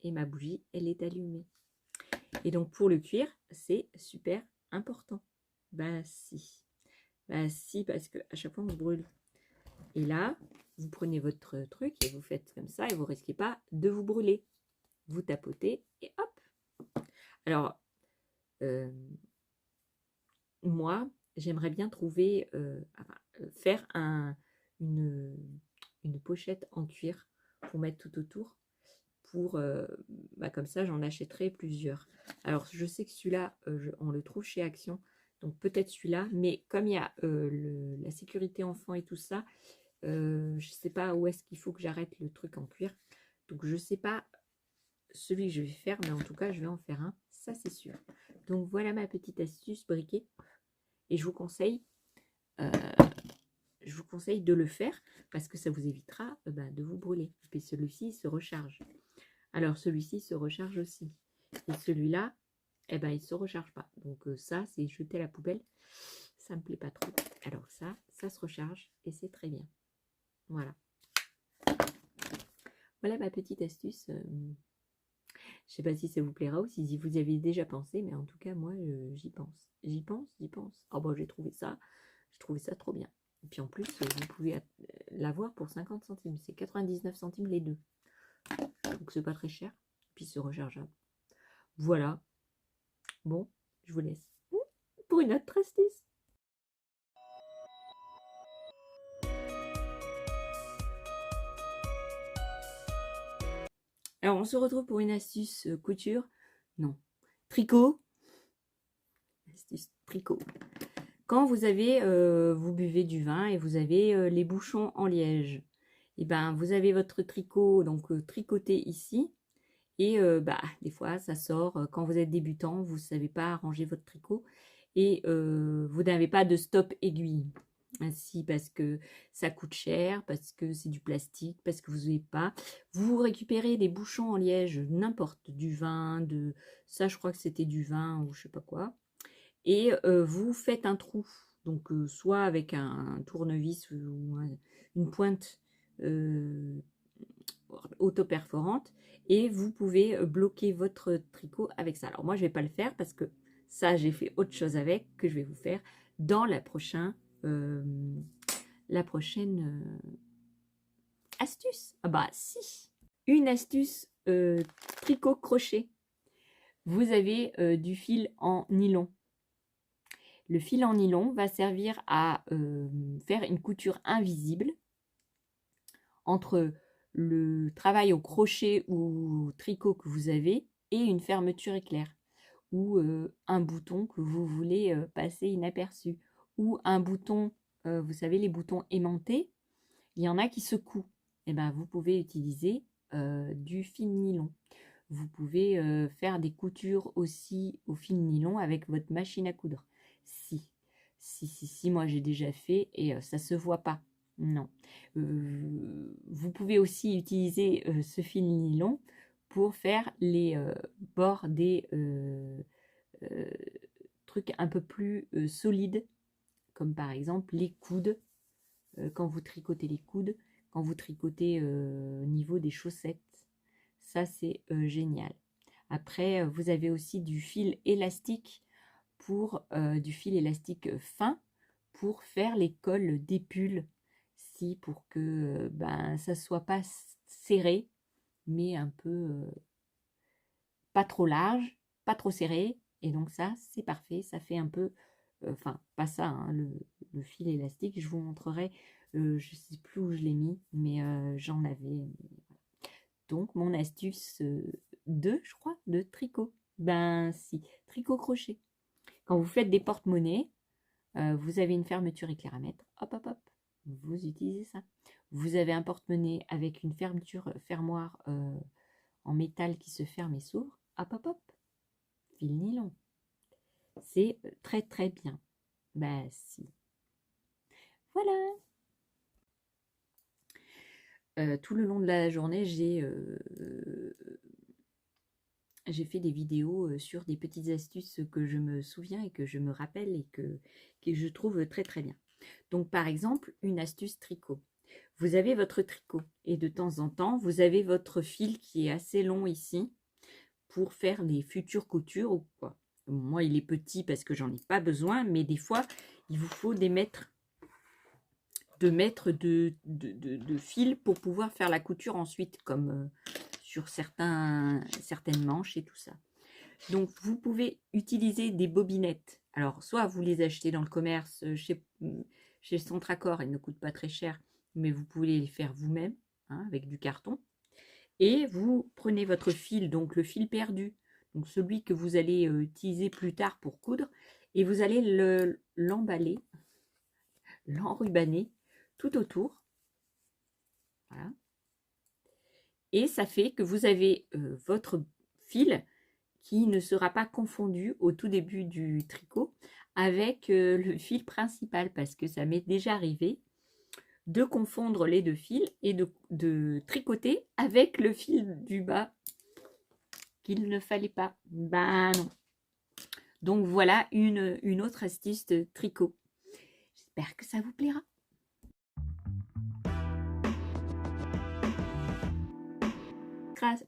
Et ma bougie, elle est allumée. Et donc pour le cuir, c'est super important. Bah si. Bah si, parce que à chaque fois on se brûle. Et là, vous prenez votre truc et vous faites comme ça et vous risquez pas de vous brûler. Vous tapotez et hop. Alors, moi, j'aimerais bien trouver, faire une pochette en cuir pour mettre tout autour. Pour, comme ça, j'en achèterai plusieurs. Alors, je sais que celui-là, on le trouve chez Action. Donc, peut-être celui-là. Mais comme il y a la sécurité enfant et tout ça, je ne sais pas où est-ce qu'il faut que j'arrête le truc en cuir. Donc, je ne sais pas celui que je vais faire. Mais en tout cas, je vais en faire un. Ça, c'est sûr. Donc, voilà ma petite astuce briquet. Et euh, je vous conseille de le faire parce que ça vous évitera de vous brûler. Et puis celui-ci se recharge. Alors celui-ci se recharge aussi. Et celui-là, il ne se recharge pas. Donc ça, c'est jeter à la poubelle. Ça ne me plaît pas trop. Alors ça se recharge et c'est très bien. Voilà. Voilà ma petite astuce. Je ne sais pas si ça vous plaira ou si vous y avez déjà pensé, mais en tout cas, moi, j'y pense. J'y pense. Oh bon, j'ai trouvé ça trop bien. Et puis en plus, vous pouvez l'avoir pour 50 centimes. C'est 99 centimes les deux. Donc c'est pas très cher. Puis c'est rechargeable. Voilà. Bon, je vous laisse pour une autre astuce. Alors on se retrouve pour une astuce couture. Non. Tricot. Astuce tricot. Quand vous avez, vous buvez du vin et vous avez les bouchons en liège, et vous avez votre tricot donc tricoté ici. Et des fois, ça sort. Quand vous êtes débutant, vous ne savez pas arranger votre tricot. Et vous n'avez pas de stop aiguille. Ainsi, parce que ça coûte cher, parce que c'est du plastique, parce que vous n'avez pas. Vous récupérez des bouchons en liège, n'importe, du vin, ça je crois que c'était du vin ou je sais pas quoi. Et vous faites un trou. Donc soit avec un tournevis ou une pointe auto-perforante et vous pouvez bloquer votre tricot avec ça. Alors moi je vais pas le faire parce que ça j'ai fait autre chose avec que je vais vous faire dans la prochaine astuce. Ah bah si, une astuce tricot crochet. Vous avez du fil en nylon. Le fil en nylon va servir à faire une couture invisible entre le travail au crochet ou au tricot que vous avez et une fermeture éclair ou un bouton que vous voulez passer inaperçu ou un bouton, vous savez les boutons aimantés, il y en a qui secouent. Et vous pouvez utiliser du fil nylon. Vous pouvez faire des coutures aussi au fil nylon avec votre machine à coudre. Si, moi j'ai déjà fait et ça se voit pas. Non. Vous pouvez aussi utiliser ce fil nylon pour faire les bords des trucs un peu plus solides, comme par exemple les coudes, quand vous tricotez les coudes, quand vous tricotez au niveau des chaussettes. Ça, c'est génial. Après, vous avez aussi du fil élastique du fil élastique fin pour faire les cols des pulls, pour que ça soit pas serré, mais un peu pas trop large, pas trop serré. Et donc ça, c'est parfait. Ça fait un peu, enfin pas ça, hein, le fil élastique. Je vous montrerai. Je sais plus où je l'ai mis, mais j'en avais. Donc mon astuce 2, je crois, de tricot. Si, tricot crochet. Quand vous faites des porte-monnaies, vous avez une fermeture éclair à mettre. Hop, hop, hop. Vous utilisez ça. Vous avez un porte-monnaie avec une fermoire en métal qui se ferme et s'ouvre. Hop, hop, hop. Fil nylon. C'est très, très bien. Si. Voilà. Tout le long de la journée, j'ai fait des vidéos sur des petites astuces que je me souviens et que je me rappelle et que je trouve très très bien. Donc par exemple, une astuce tricot. Vous avez votre tricot et de temps en temps, vous avez votre fil qui est assez long ici pour faire les futures coutures ou quoi. Moi, il est petit parce que j'en ai pas besoin, mais des fois, il vous faut des mètres de fil pour pouvoir faire la couture ensuite, comme sur certaines manches et tout ça. Donc, vous pouvez utiliser des bobinettes. Alors, soit vous les achetez dans le commerce chez Centracor, elles ne coûtent pas très cher, mais vous pouvez les faire vous-même, hein, avec du carton. Et vous prenez votre fil, donc le fil perdu, donc celui que vous allez utiliser plus tard pour coudre, et vous allez l'emballer, l'enrubanner tout autour. Voilà. Et ça fait que vous avez votre fil qui ne sera pas confondu au tout début du tricot avec le fil principal, parce que ça m'est déjà arrivé de confondre les deux fils et de tricoter avec le fil du bas qu'il ne fallait pas. Ben non. Donc voilà une autre astuce de tricot. J'espère que ça vous plaira.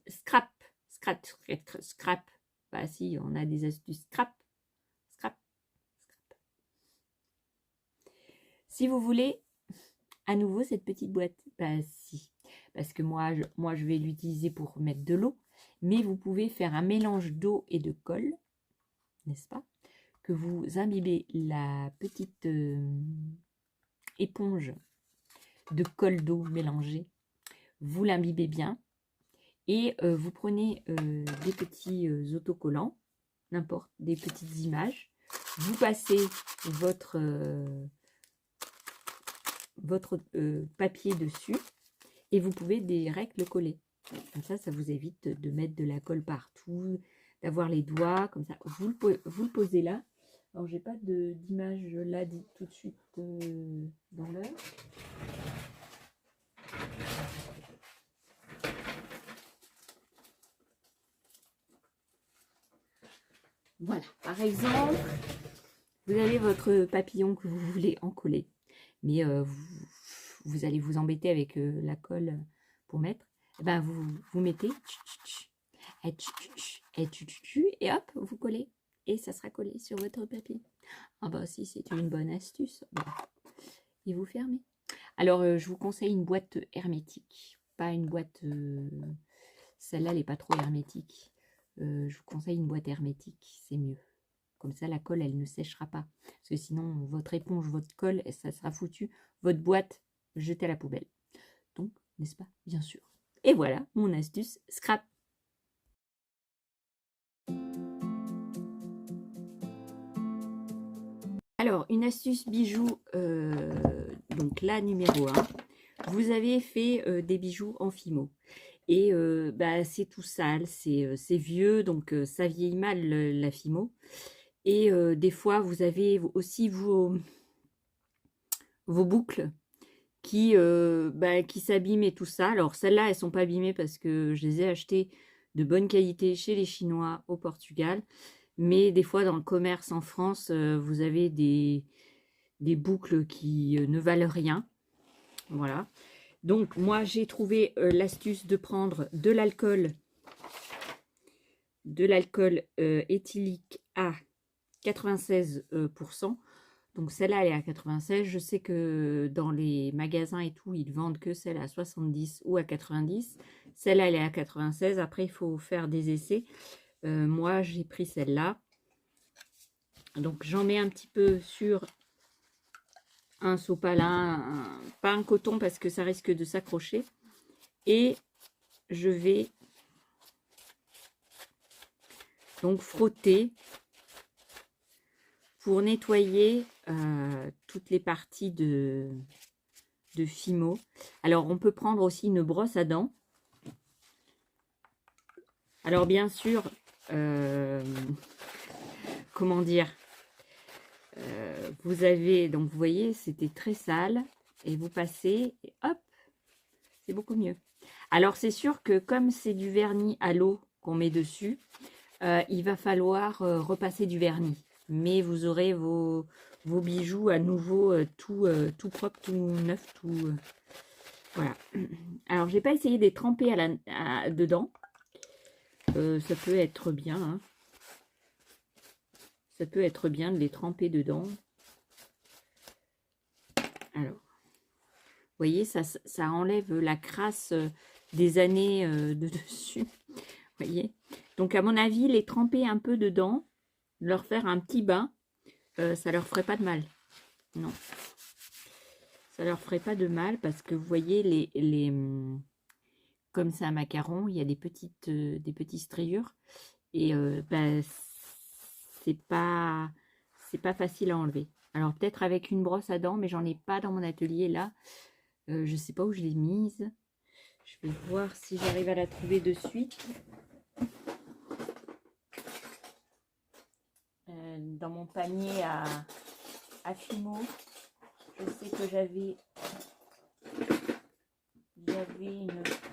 Scrap. Bah si, on a des astuces scrap. Si vous voulez à nouveau cette petite boîte, bah si. Parce que moi je vais l'utiliser pour mettre de l'eau. Mais vous pouvez faire un mélange d'eau et de colle, n'est-ce pas? Que vous imbibez la petite éponge de colle d'eau mélangée. Vous l'imbibez bien. Et vous prenez des petits autocollants, n'importe, des petites images. Vous passez votre papier dessus et vous pouvez direct le coller. Comme ça, ça vous évite de mettre de la colle partout, d'avoir les doigts comme ça. Vous le posez là. Alors, j'ai pas d'image là tout de suite dans l'heure. Voilà, par exemple, vous avez votre papillon que vous voulez en coller, mais vous allez vous embêter avec la colle pour mettre. Et ben vous mettez et hop, vous collez et ça sera collé sur votre papier. Ah bah si, c'est une bonne astuce. Bon. Et vous fermez. Alors je vous conseille une boîte hermétique, pas une boîte. Celle-là, elle n'est pas trop hermétique. Je vous conseille une boîte hermétique, c'est mieux. Comme ça, la colle, elle ne séchera pas. Parce que sinon, votre éponge, votre colle, ça sera foutu. Votre boîte, jetée à la poubelle. Donc, n'est-ce pas? Bien sûr. Et voilà, mon astuce scrap. Alors, une astuce bijou, donc la numéro 1. Vous avez fait des bijoux en fimo. Et bah, c'est tout sale, c'est vieux, donc ça vieillit mal la fimo. Et des fois, vous avez aussi vos boucles qui s'abîment et tout ça. Alors, celles-là, elles ne sont pas abîmées parce que je les ai achetées de bonne qualité chez les Chinois au Portugal. Mais des fois, dans le commerce en France, vous avez des boucles qui ne valent rien. Voilà. Donc, moi, j'ai trouvé l'astuce de prendre de l'alcool éthylique à 96%. Donc, celle-là, elle est à 96. Je sais que dans les magasins et tout, ils vendent que celle à 70 ou à 90. Celle-là, elle est à 96. Après, il faut faire des essais. Moi, j'ai pris celle-là. Donc, j'en mets un petit peu sur un sopalin, pas un coton parce que ça risque de s'accrocher. Et je vais donc frotter pour nettoyer toutes les parties de fimo. Alors, on peut prendre aussi une brosse à dents. Alors, bien sûr, comment dire, vous avez, donc vous voyez, c'était très sale. Et vous passez, et hop, c'est beaucoup mieux. Alors, c'est sûr que comme c'est du vernis à l'eau qu'on met dessus, il va falloir repasser du vernis. Mais vous aurez vos bijoux à nouveau tout propre, tout neuf, tout... voilà. Alors, j'ai pas essayé de les tremper dedans. Ça peut être bien. Hein. ça peut être bien de les tremper dedans. Alors, vous voyez, ça enlève la crasse des années de dessus. Vous voyez. Donc, à mon avis, les tremper un peu dedans, leur faire un petit bain, ça leur ferait pas de mal. Non. Ça leur ferait pas de mal parce que vous voyez, comme c'est un macaron, il y a des petites rayures. Et bah, c'est pas facile à enlever. Alors peut-être avec une brosse à dents, mais j'en ai pas dans mon atelier là. Je sais pas où je l'ai mise. Je vais voir si j'arrive à la trouver de suite. Dans mon panier à Fimo, je sais que j'avais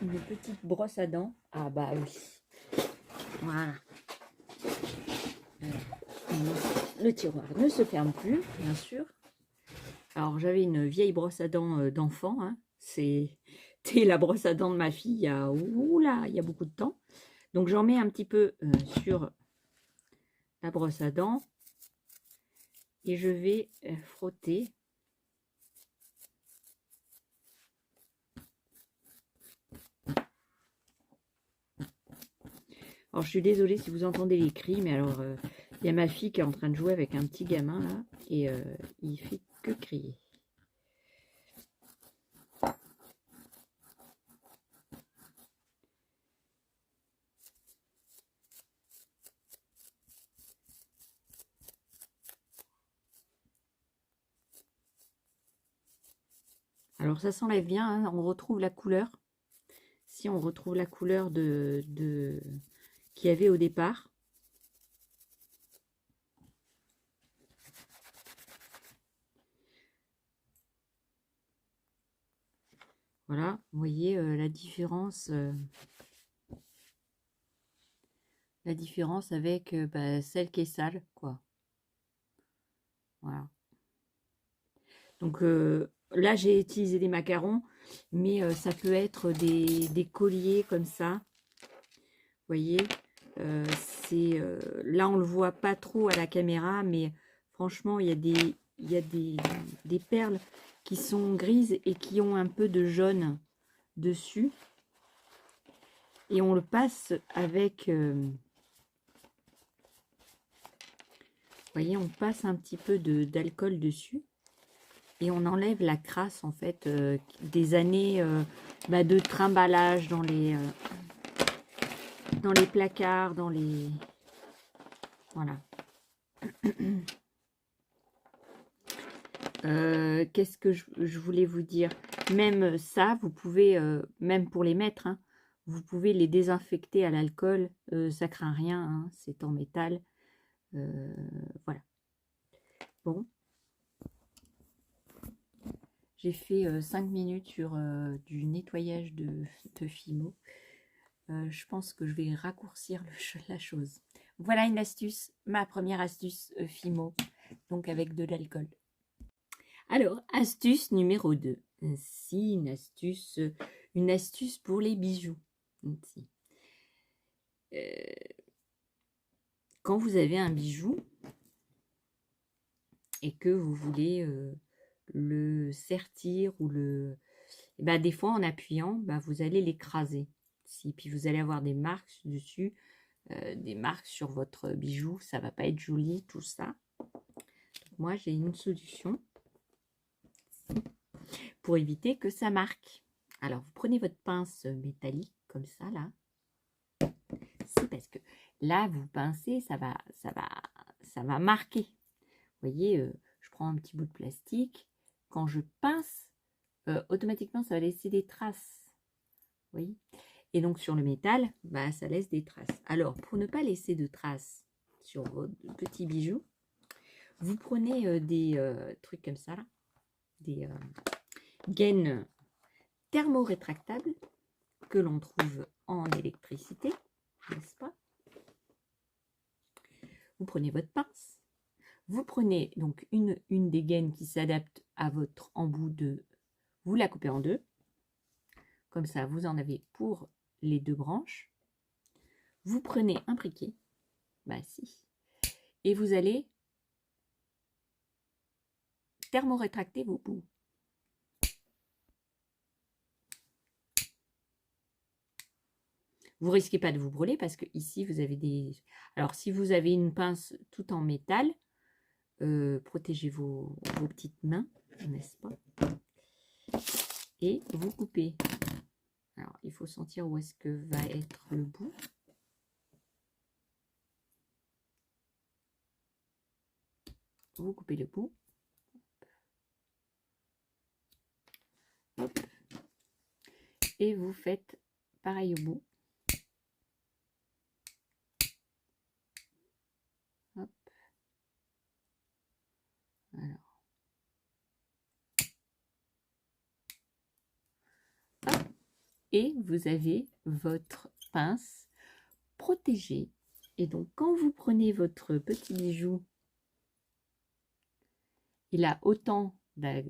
une petite brosse à dents. Ah bah oui. Voilà. Le tiroir ne se ferme plus, bien sûr. Alors, j'avais une vieille brosse à dents d'enfant. Hein. C'était la brosse à dents de ma fille il y a, il y a beaucoup de temps. Donc, j'en mets un petit peu sur la brosse à dents. Et je vais frotter. Alors, je suis désolée si vous entendez les cris, mais alors, il y a ma fille qui est en train de jouer avec un petit gamin, là, et il fait que crier. Alors, ça s'enlève bien, hein, on retrouve la couleur. Si on retrouve la couleur qu'il y avait au départ. Voilà, vous voyez la différence avec bah, celle qui est sale, quoi. Voilà. Donc là, j'ai utilisé des macarons, mais ça peut être des colliers comme ça. Vous voyez, là, on le voit pas trop à la caméra, mais franchement, il y a des perles qui sont grises et qui ont un peu de jaune dessus. Et on le passe avec... vous voyez, on passe un petit peu d'alcool dessus. Et on enlève la crasse, en fait, des années bah, de trimballage dans les placards, dans les... Voilà. Qu'est-ce que je voulais vous dire? Même ça, vous pouvez, même pour les mettre, hein, vous pouvez les désinfecter à l'alcool. Ça craint rien, hein, c'est en métal. Voilà. Bon. J'ai fait 5 minutes sur du nettoyage de Fimo. Je pense que je vais raccourcir la chose. Voilà une astuce, ma première astuce Fimo, donc avec de l'alcool. Alors, astuce numéro 2. Ainsi, une astuce pour les bijoux. Ainsi. Quand vous avez un bijou et que vous voulez le sertir ou le... Bah, des fois, en appuyant, bah, vous allez l'écraser. Puis vous allez avoir des marques dessus, des marques sur votre bijou. Ça va pas être joli, tout ça. Donc, moi, j'ai une solution pour éviter que ça marque. Alors, vous prenez votre pince métallique, comme ça, là. C'est parce que là, vous pincez, ça va marquer. Vous voyez, je prends un petit bout de plastique. Quand je pince, automatiquement, ça va laisser des traces. Vous voyez? Et donc, sur le métal, bah, ça laisse des traces. Alors, pour ne pas laisser de traces sur vos petits bijoux, vous prenez des trucs comme ça, là, des gaines thermorétractables que l'on trouve en électricité, n'est-ce pas? Vous prenez votre pince, vous prenez donc une des gaines qui s'adapte à votre embout de... Vous la coupez en deux, comme ça vous en avez pour les deux branches. Vous prenez un briquet, bah si, et vous allez thermorétracter vos bouts. Vous risquez pas de vous brûler parce que ici vous avez des... Alors si vous avez une pince tout en métal, protégez vos petites mains, n'est-ce pas? Et vous coupez. Alors il faut sentir où est-ce que va être le bout. Vous coupez le bout. Hop. Et vous faites pareil au bout. Hop. Alors. Hop. Et vous avez votre pince protégée. Et donc quand vous prenez votre petit bijou, il a autant de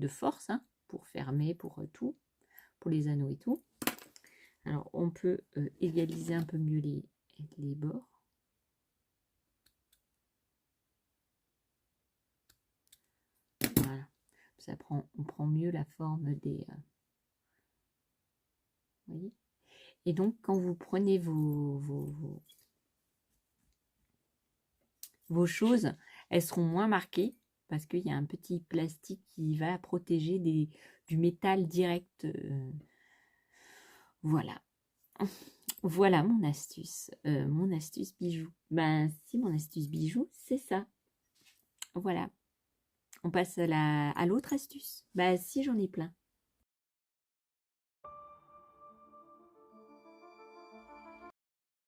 force hein, pour fermer, pour tout, pour les anneaux et tout. Alors on peut égaliser un peu mieux les bords. Voilà, on prend mieux la forme des... vous voyez. Et donc quand vous prenez vos choses, elles seront moins marquées parce qu'il y a un petit plastique qui va protéger du métal direct. Voilà. Voilà mon astuce bijou. Ben si, mon astuce bijou, c'est ça. Voilà. On passe à l'autre astuce. Ben si, j'en ai plein.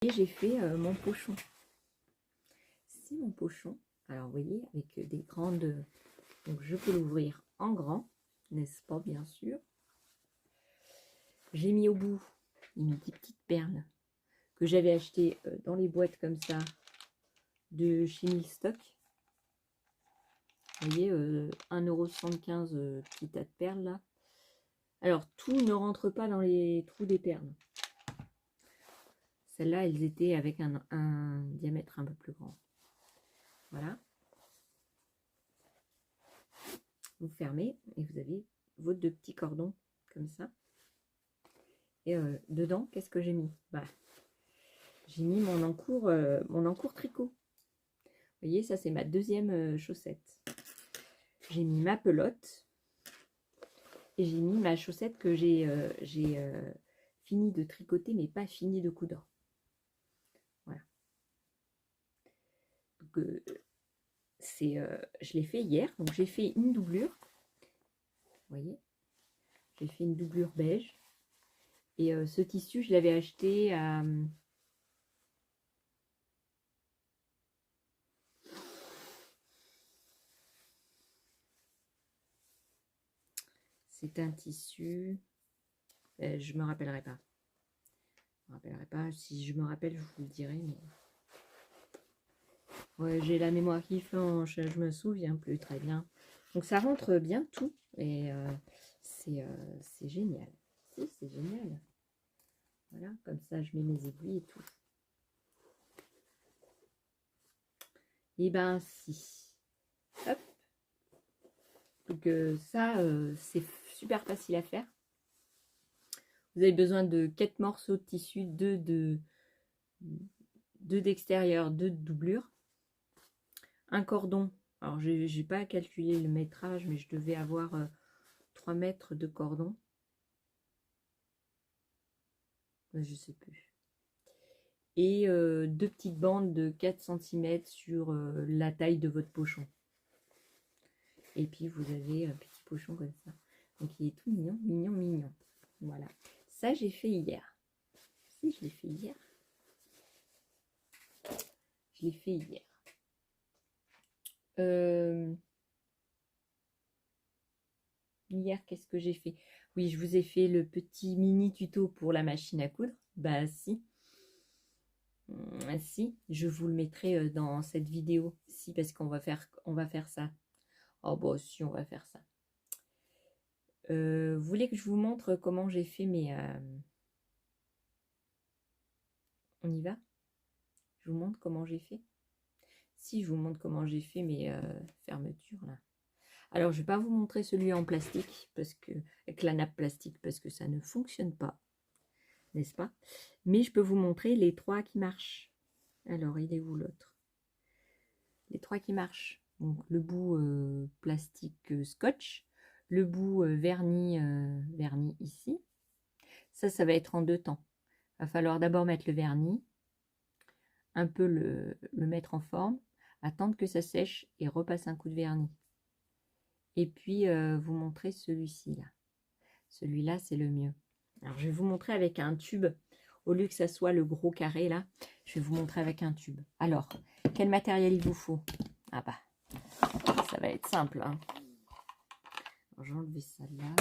Et j'ai fait mon pochon. Si mon pochon, alors vous voyez, avec des grandes... Donc je peux l'ouvrir en grand, n'est-ce pas, bien sûr. J'ai mis au bout des petites perles que j'avais achetées dans les boîtes comme ça de chez Milstock. Vous voyez, 1,75 € petit tas de perles là. Alors tout ne rentre pas dans les trous des perles. Celles-là, elles étaient avec un diamètre un peu plus grand. Voilà. Vous fermez et vous avez vos deux petits cordons comme ça. Et dedans, qu'est-ce que j'ai mis? Bah, j'ai mis mon encours tricot. Vous voyez, ça c'est ma deuxième chaussette. J'ai mis ma pelote et j'ai mis ma chaussette que j'ai fini de tricoter mais pas fini de coudre. Voilà. Donc, je l'ai fait hier, donc j'ai fait une doublure. Vous voyez, j'ai fait une doublure beige. Et ce tissu, je l'avais acheté à... C'est un tissu... je me rappellerai pas. Je me rappellerai pas. Si je me rappelle, je vous le dirai. Mais... ouais, j'ai la mémoire qui flanche. Je me souviens plus très bien. Donc ça rentre bien tout. Et c'est génial. Si, c'est génial. Voilà, comme ça, je mets mes aiguilles et tout. Et ben si. Hop. Donc ça, c'est super facile à faire. Vous avez besoin de 4 morceaux de tissu, 2 d'extérieur, 2 de doublure. Un cordon. Alors, j'ai pas calculé le métrage, mais je devais avoir 3 mètres de cordon. Je sais plus. Et 2 petites bandes de 4 cm sur la taille de votre pochon. Et puis, vous avez un petit pochon comme ça. Donc, il est tout mignon, mignon, mignon. Voilà. Ça, j'ai fait hier. Si, je l'ai fait hier. Je l'ai fait hier. Hier, qu'est-ce que j'ai fait? Oui, je vous ai fait le petit mini tuto pour la machine à coudre. Bah si. Si, je vous le mettrai dans cette vidéo. Si, parce qu'on va faire ça. Oh bah si, on va faire ça. Vous voulez que je vous montre comment j'ai fait mes... On y va? Je vous montre comment j'ai fait. Si, je vous montre comment j'ai fait mes fermetures là. Alors, je ne vais pas vous montrer celui en plastique, parce que avec la nappe plastique, parce que ça ne fonctionne pas, n'est-ce pas? Mais je peux vous montrer les 3 qui marchent. Alors, il est où l'autre? Les 3 qui marchent. Donc, le bout plastique scotch, le bout vernis ici. Ça va être en 2 temps. Il va falloir d'abord mettre le vernis, un peu le mettre en forme, attendre que ça sèche et repasser un coup de vernis. Et puis vous montrer celui-ci là. Celui-là, c'est le mieux. Alors, je vais vous montrer avec un tube. Au lieu que ça soit le gros carré là, je vais vous montrer avec un tube. Alors, quel matériel il vous faut? Ah bah, ça va être simple. Hein. Je vais enlever ça là.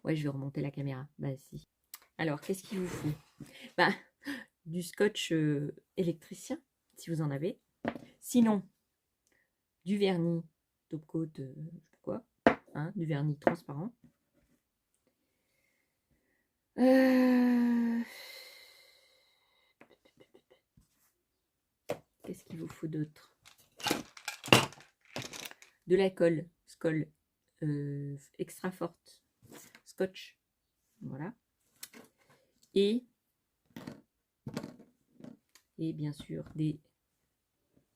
Ouais, je vais remonter la caméra. Bah si. Alors, qu'est-ce qu'il vous faut? Bah, du scotch électricien, si vous en avez. Sinon, du vernis top coat, je sais pas quoi, hein, du vernis transparent. Qu'est-ce qu'il vous faut d'autre? De la colle, extra forte, scotch, voilà. Et bien sûr des...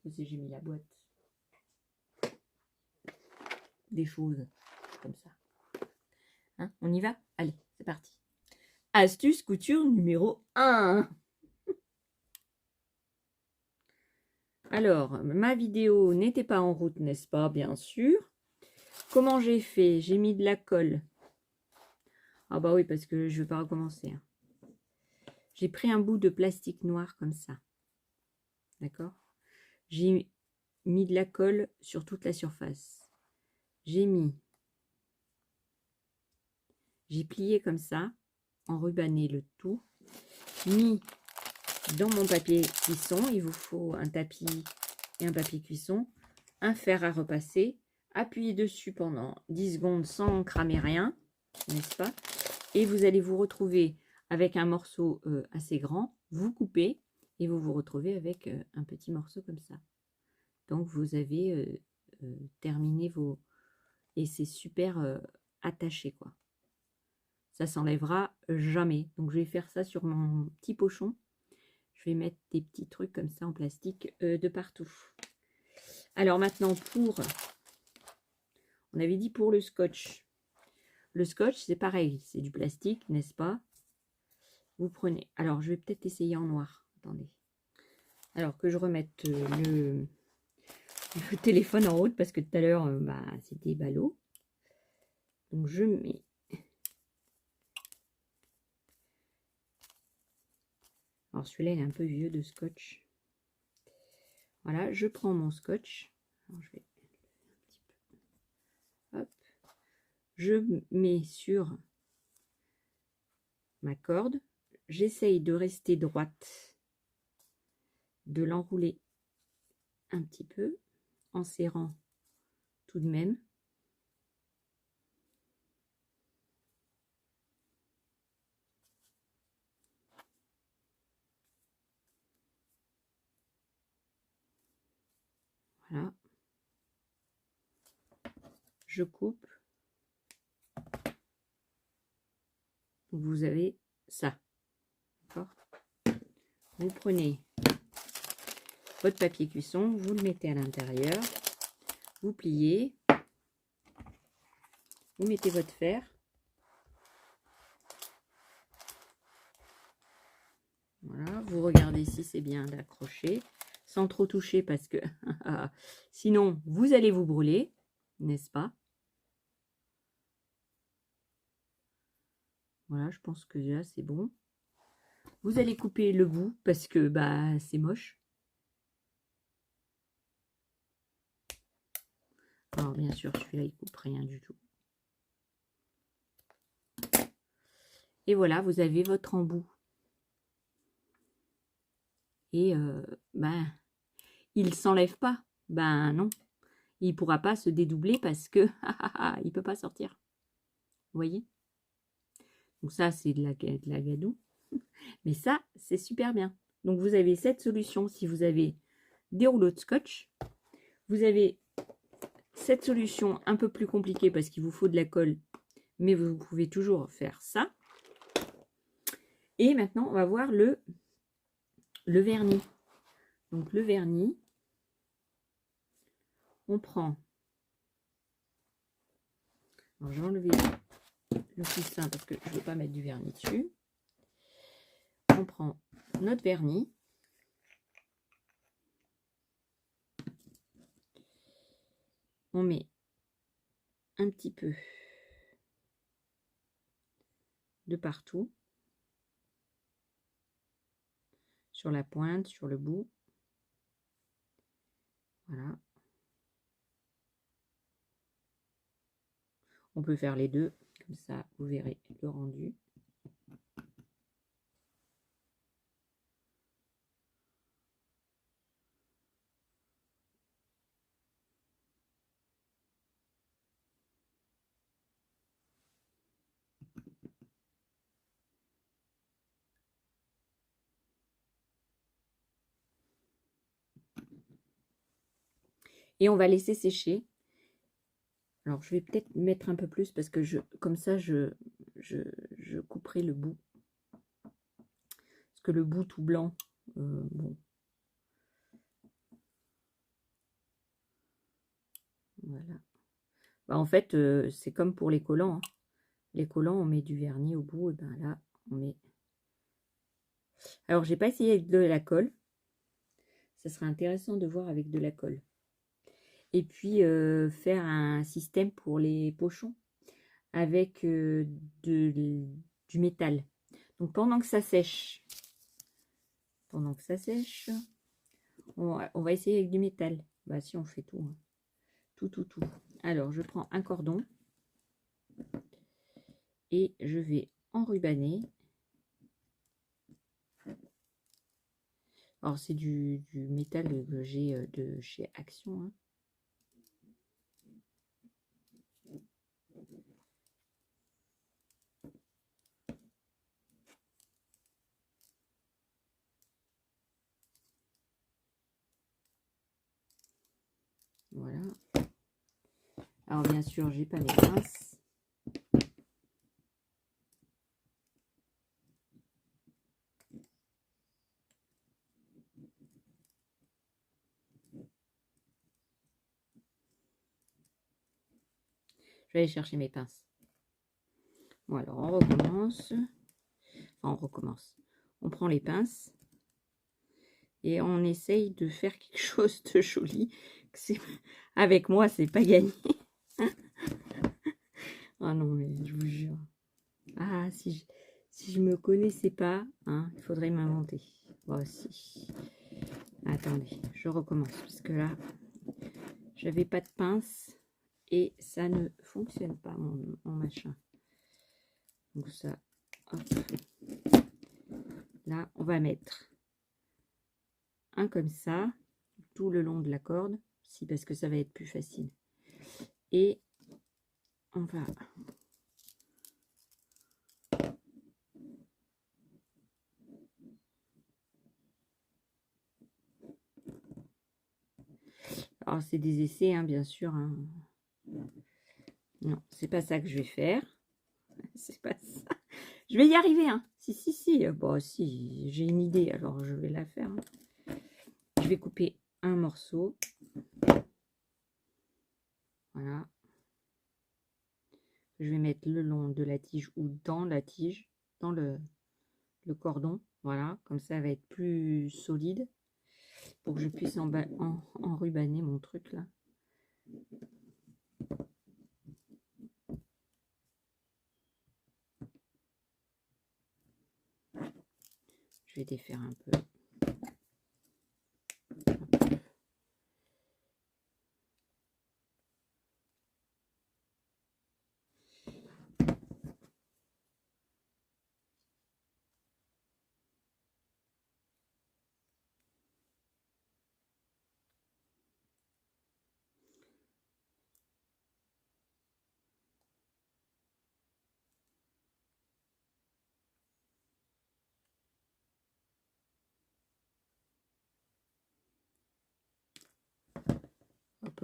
J'ai mis la boîte. Des choses comme ça. Hein, on y va? Allez, c'est parti. Astuce couture numéro 1. Alors, ma vidéo n'était pas en route, n'est-ce pas? Bien sûr. Comment j'ai fait? J'ai mis de la colle. Ah bah oui, parce que je ne vais pas recommencer. Hein. J'ai pris un bout de plastique noir comme ça. D'accord? J'ai mis de la colle sur toute la surface. J'ai plié comme ça, enrubanné le tout, mis dans mon papier cuisson. Il vous faut un tapis et un papier cuisson, un fer à repasser, appuyez dessus pendant 10 secondes sans cramer rien, n'est-ce pas? Et vous allez vous retrouver avec un morceau assez grand, vous coupez et vous vous retrouvez avec un petit morceau comme ça. Donc vous avez terminé vos... Et c'est super attaché quoi. Ça s'enlèvera jamais. Donc je vais faire ça sur mon petit pochon. Je vais mettre des petits trucs comme ça en plastique de partout. Alors maintenant on avait dit pour le scotch. Le scotch c'est pareil, c'est du plastique, n'est-ce pas? Vous prenez. Alors je vais peut-être essayer en noir. Attendez. Alors que je remette le téléphone en route parce que tout à l'heure c'était ballot. Donc je mets. Alors celui-là il est un peu vieux de scotch. Voilà, je prends mon scotch. Alors, je vais un petit peu. Hop. Je mets sur ma corde. J'essaye de rester droite, de l'enrouler un petit peu en serrant tout de même. Voilà. Je coupe. Vous avez ça. D'accord? Vous prenez votre papier cuisson, vous le mettez à l'intérieur, vous pliez, vous mettez votre fer. Voilà, vous regardez si c'est bien d'accrocher, sans trop toucher parce que sinon vous allez vous brûler, n'est-ce pas? Voilà, je pense que là c'est bon. Vous allez couper le bout parce que c'est moche. Alors bien sûr celui-là il coupe rien du tout. Et voilà, vous avez votre embout. Et il s'enlève pas. Ben non, il ne pourra pas se dédoubler parce que il peut pas sortir. Vous voyez? Donc ça c'est de la gadoue. Mais ça c'est super bien. Donc vous avez cette solution si vous avez des rouleaux de scotch. Vous avez cette solution un peu plus compliquée parce qu'il vous faut de la colle, mais vous pouvez toujours faire ça. Et maintenant, on va voir le vernis. Donc le vernis, on prend, alors je vais enlever le coussin parce que je ne veux pas mettre du vernis dessus. On prend notre vernis, on met un petit peu de partout, sur la pointe, sur le bout. Voilà. On peut faire les deux, comme ça vous verrez le rendu. Et on va laisser sécher. Alors je vais peut-être mettre un peu plus parce que comme ça je couperai le bout. Parce que le bout tout blanc, bon. Voilà. Bah, en fait, c'est comme pour les collants. Hein. Les collants, on met du vernis au bout. Et ben là, on met. Alors, j'ai pas essayé avec de la colle. Ça serait intéressant de voir avec de la colle. Et puis, faire un système pour les pochons avec du métal. Donc, pendant que ça sèche, on va essayer avec du métal. Bah, si, on fait tout. Hein. Tout. Alors, je prends un cordon. Et je vais enrubanner. Alors c'est du métal que j'ai de chez Action. Hein. Voilà. Alors bien sûr, j'ai pas mes pinces. Je vais aller chercher mes pinces. Bon alors on recommence. Enfin on recommence. On prend les pinces et on essaye de faire quelque chose de joli. Avec moi, c'est pas gagné. Ah non mais je vous jure. Ah si je me connaissais pas, hein, il faudrait m'inventer. Moi aussi. Attendez, je recommence parce que là, j'avais pas de pince et ça ne fonctionne pas mon machin. Donc ça, hop. Là, on va mettre un comme ça tout le long de la corde, si parce que ça va être plus facile. Et on va alors c'est des essais, hein, bien sûr. Hein. Non, c'est pas ça que je vais faire. C'est pas ça. Je vais y arriver, hein. Si. Bon, si, j'ai une idée, alors je vais la faire. Hein. Je vais couper un morceau. Voilà. Je vais mettre le long de la tige ou dans la tige, dans le cordon. Voilà, comme ça va être plus solide pour que je puisse enrubaner mon truc là. Je vais défaire un peu.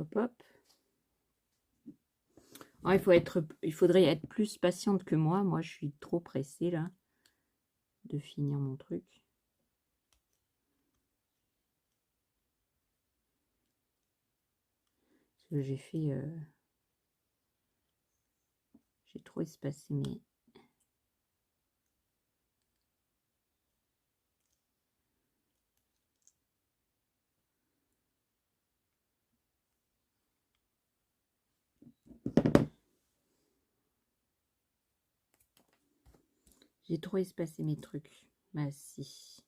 hop, hop. Ah, il faudrait être plus patiente que moi. Moi, je suis trop pressée là de finir mon truc. Parce que j'ai fait... j'ai trop espacé mes... J'ai trop espacé mes trucs. Bah si.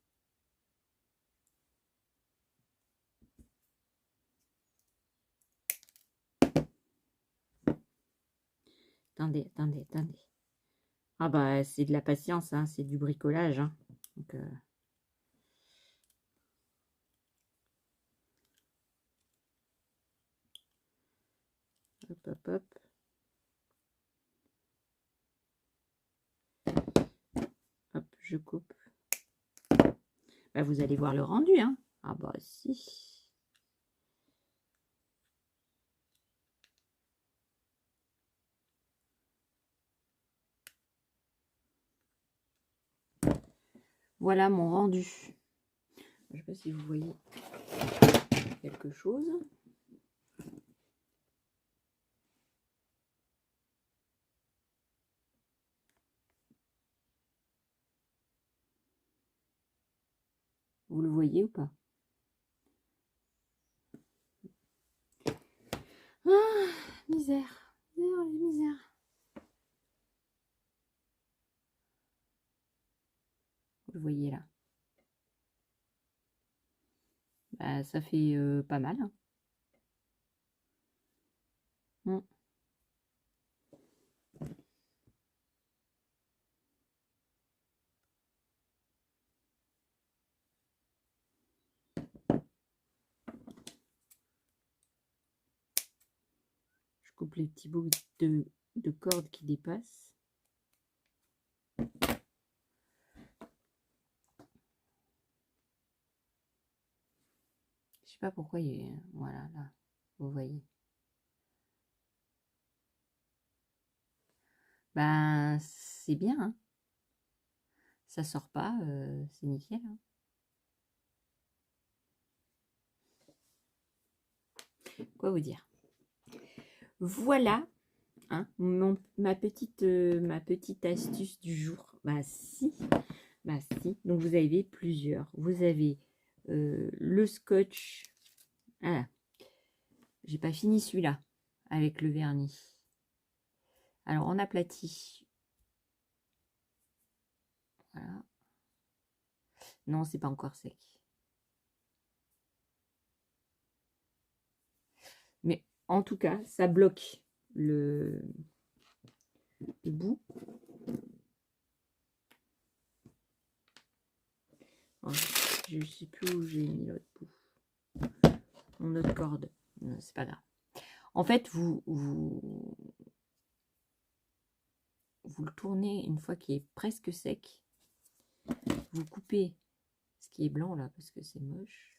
Attendez, attendez, attendez. Ah bah c'est de la patience, hein, c'est du bricolage. Hein. Donc, hop, hop, hop. Hop, je coupe. Bah, vous allez voir le rendu, hein. Ah bah si. Voilà mon rendu. Je ne sais pas si vous voyez quelque chose. Vous le voyez ou pas? Ah, misère, misère, misère. Vous le voyez là. Bah, ça fait pas mal. Hein. Je coupe les petits bouts de corde qui dépassent. Je sais pas pourquoi il y a... Voilà, là. Vous voyez. Ben, c'est bien. Hein. Ça sort pas. C'est nickel. Hein. Quoi vous dire? Voilà. Hein, ma petite astuce du jour. Bah si. Bah si. Donc vous avez plusieurs. Vous avez le scotch. Ah, j'ai pas fini celui-là avec le vernis. Alors on aplatit. Voilà. Non, c'est pas encore sec. Mais en tout cas, ça bloque le bout. Alors, je ne sais plus où j'ai mis l'autre bout. Mon autre corde. C'est pas grave. En fait, vous le tournez une fois qu'il est presque sec. Vous coupez ce qui est blanc là parce que c'est moche.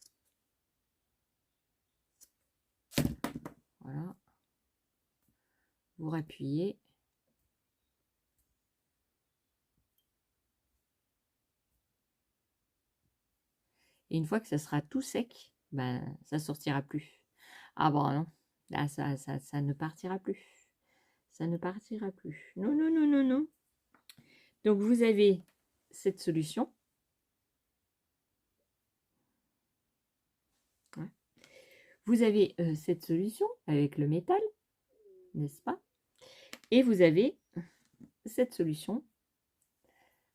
Voilà. Vous rappuyez. Et une fois que ça sera tout sec, ben, ça sortira plus. Ah bon, non. Là, ça ne partira plus. Ça ne partira plus. Non, non, non, non, non. Donc, vous avez cette solution. Ouais. Vous avez cette solution avec le métal, n'est-ce pas? Et vous avez cette solution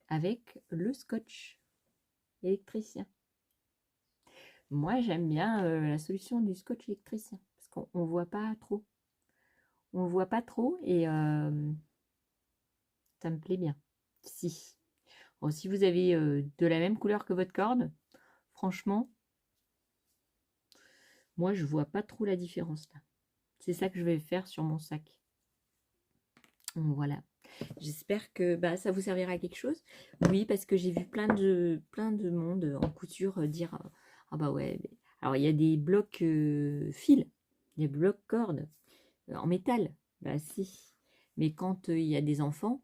avec le scotch électricien. Moi, j'aime bien la solution du scotch électricien parce qu'on ne voit pas trop. On ne voit pas trop et ça me plaît bien. Si. Bon, si vous avez de la même couleur que votre corde, franchement, moi, je vois pas trop la différence là. C'est ça que je vais faire sur mon sac. Voilà. J'espère que bah, ça vous servira à quelque chose. Oui, parce que j'ai vu plein de monde en couture dire ah bah ouais. Alors il y a des blocs fils, Des blocs cordes en métal. Bah si. Mais quand il y a des enfants,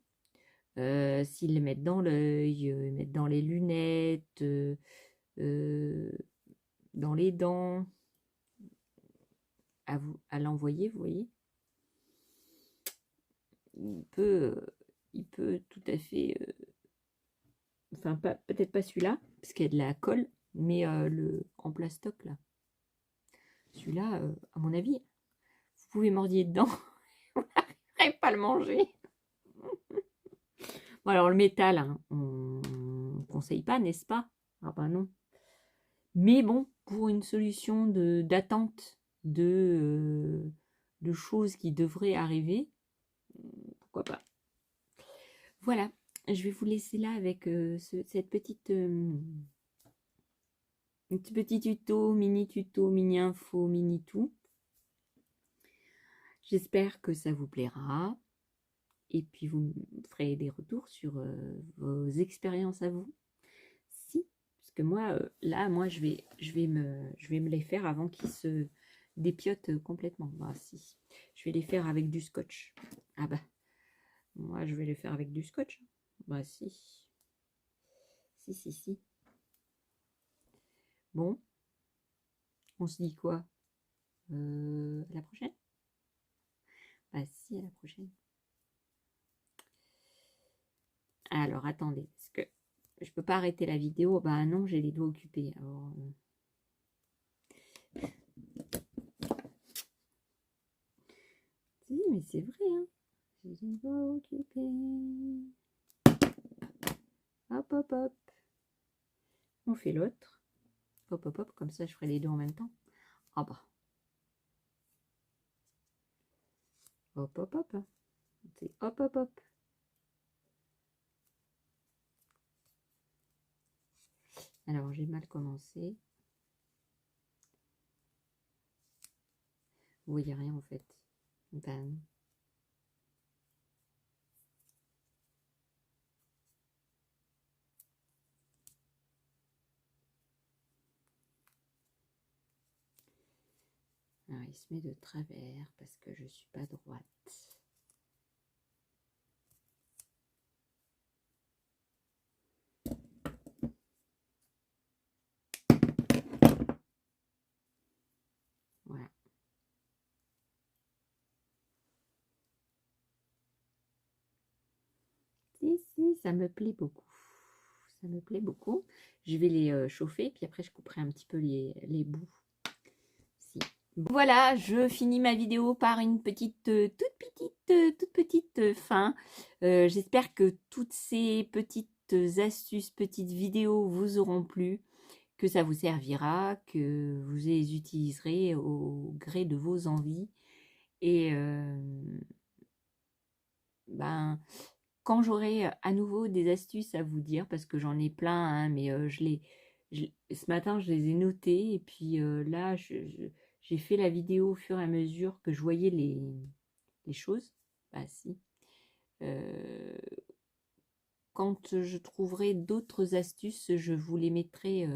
s'ils les mettent dans l'œil, mettent dans les lunettes, euh, dans les dents, à l'envoyer, vous voyez, il peut tout à fait, enfin peut-être pas celui-là, parce qu'il y a de la colle, mais le en plastoc là, celui-là, à mon avis, vous pouvez mordiller dedans, vous n'arriverez pas à le manger. Bon alors le métal, hein, on ne conseille pas, n'est-ce pas? Ah bah non. Mais bon, pour une solution d'attente de choses qui devraient arriver, pourquoi pas. Voilà, je vais vous laisser là avec cette petite petit tuto, mini info, mini tout. J'espère que ça vous plaira. Et puis vous me ferez des retours sur vos expériences à vous. Si, parce que moi, là, moi, je vais me les faire avant qu'ils se dépiotent complètement. Bah si, je vais les faire avec du scotch. Ah bah, moi, je vais les faire avec du scotch. Bah si. Si. Bon, on se dit quoi? À la prochaine? Bah si, à la prochaine. Alors, attendez, parce que je peux pas arrêter la vidéo. Bah non, j'ai les doigts occupés. Alors, si, mais c'est vrai, hein. J'ai les doigts occupés. Hop, hop, hop. On fait l'autre. Hop, hop, hop. Comme ça, je ferai les deux en même temps. Ah bah. Hop, hop, hop. C'est hop, hop, hop. Alors, j'ai mal commencé. Vous voyez rien, en fait. Ben... Alors, il se met de travers parce que je suis pas droite. Voilà. Si, ça me plaît beaucoup. Ça me plaît beaucoup. Je vais les chauffer, puis après je couperai un petit peu les bouts. Si. Voilà, je finis ma vidéo par une petite, toute petite fin. J'espère que toutes ces petites astuces, petites vidéos vous auront plu, que ça vous servira, que vous les utiliserez au gré de vos envies. Et ben, quand j'aurai à nouveau des astuces à vous dire, parce que j'en ai plein, hein, mais ce matin je les ai notées, et puis là j'ai fait la vidéo au fur et à mesure que je voyais les choses. Bah si. Quand je trouverai d'autres astuces, je vous les mettrai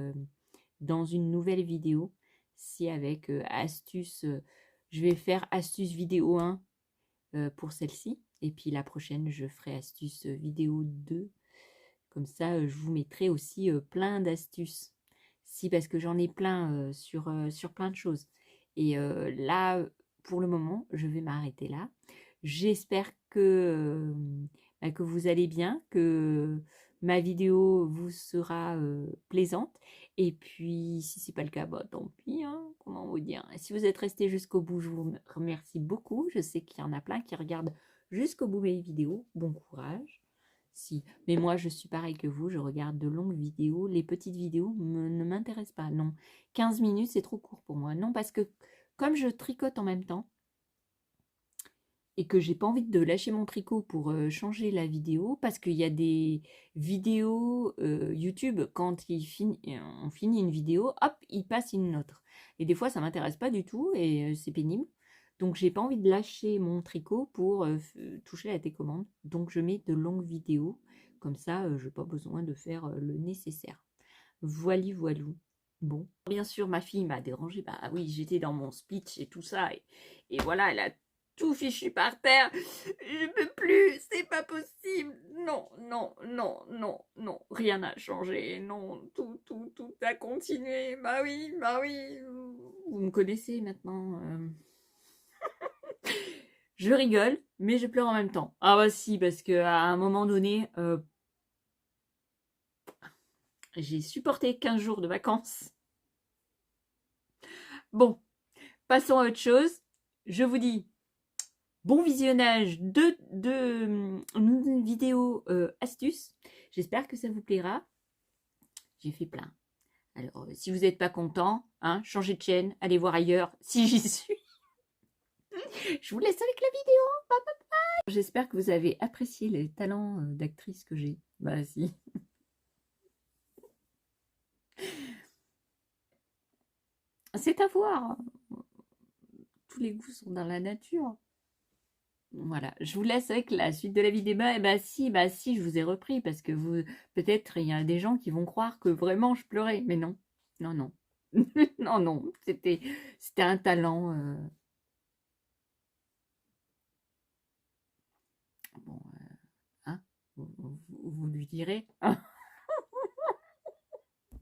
dans une nouvelle vidéo. Si avec astuces, je vais faire astuce vidéo 1 pour celle-ci. Et puis la prochaine, je ferai astuce vidéo 2. Comme ça, je vous mettrai aussi plein d'astuces. Si, parce que j'en ai plein sur plein de choses. Et là, pour le moment, je vais m'arrêter là. J'espère que vous allez bien, que ma vidéo vous sera plaisante. Et puis, si c'est pas le cas, bah tant pis, hein, comment vous dire. Si vous êtes resté jusqu'au bout, je vous remercie beaucoup. Je sais qu'il y en a plein qui regardent jusqu'au bout mes vidéos. Bon courage. Si, mais moi je suis pareil que vous, je regarde de longues vidéos. Les petites vidéos ne m'intéressent pas. Non, 15 minutes c'est trop court pour moi. Non, parce que comme je tricote en même temps, et que j'ai pas envie de lâcher mon tricot pour changer la vidéo, parce qu'il y a des vidéos YouTube, quand on finit une vidéo, hop, il passe une autre. Et des fois, ça m'intéresse pas du tout et c'est pénible. Donc, j'ai pas envie de lâcher mon tricot pour toucher la télécommande. Donc, je mets de longues vidéos. Comme ça, je n'ai pas besoin de faire le nécessaire. Voilou, voilou. Bon, bien sûr, ma fille m'a dérangée. Bah oui, j'étais dans mon speech et tout ça. Et voilà, elle a tout fichu par terre. Je peux plus, c'est pas possible. Non, non, non, non, non. Rien n'a changé. Non, tout a continué. Bah oui, bah oui. Vous me connaissez maintenant. Je rigole, mais je pleure en même temps. Ah bah si, parce que à un moment donné, j'ai supporté 15 jours de vacances. Bon, passons à autre chose. Je vous dis bon visionnage de vidéos astuces. J'espère que ça vous plaira. J'ai fait plein. Alors, si vous n'êtes pas content, hein, changez de chaîne, allez voir ailleurs si j'y suis. Je vous laisse avec la vidéo. J'espère que vous avez apprécié les talents d'actrice que j'ai. Bah si. C'est à voir. Tous les goûts sont dans la nature. Voilà, je vous laisse avec la suite de la vidéo. Bah si, je vous ai repris parce que vous, peut-être il y a des gens qui vont croire que vraiment je pleurais, mais non, non, non, non, non, c'était un talent. Bon, hein, vous lui direz.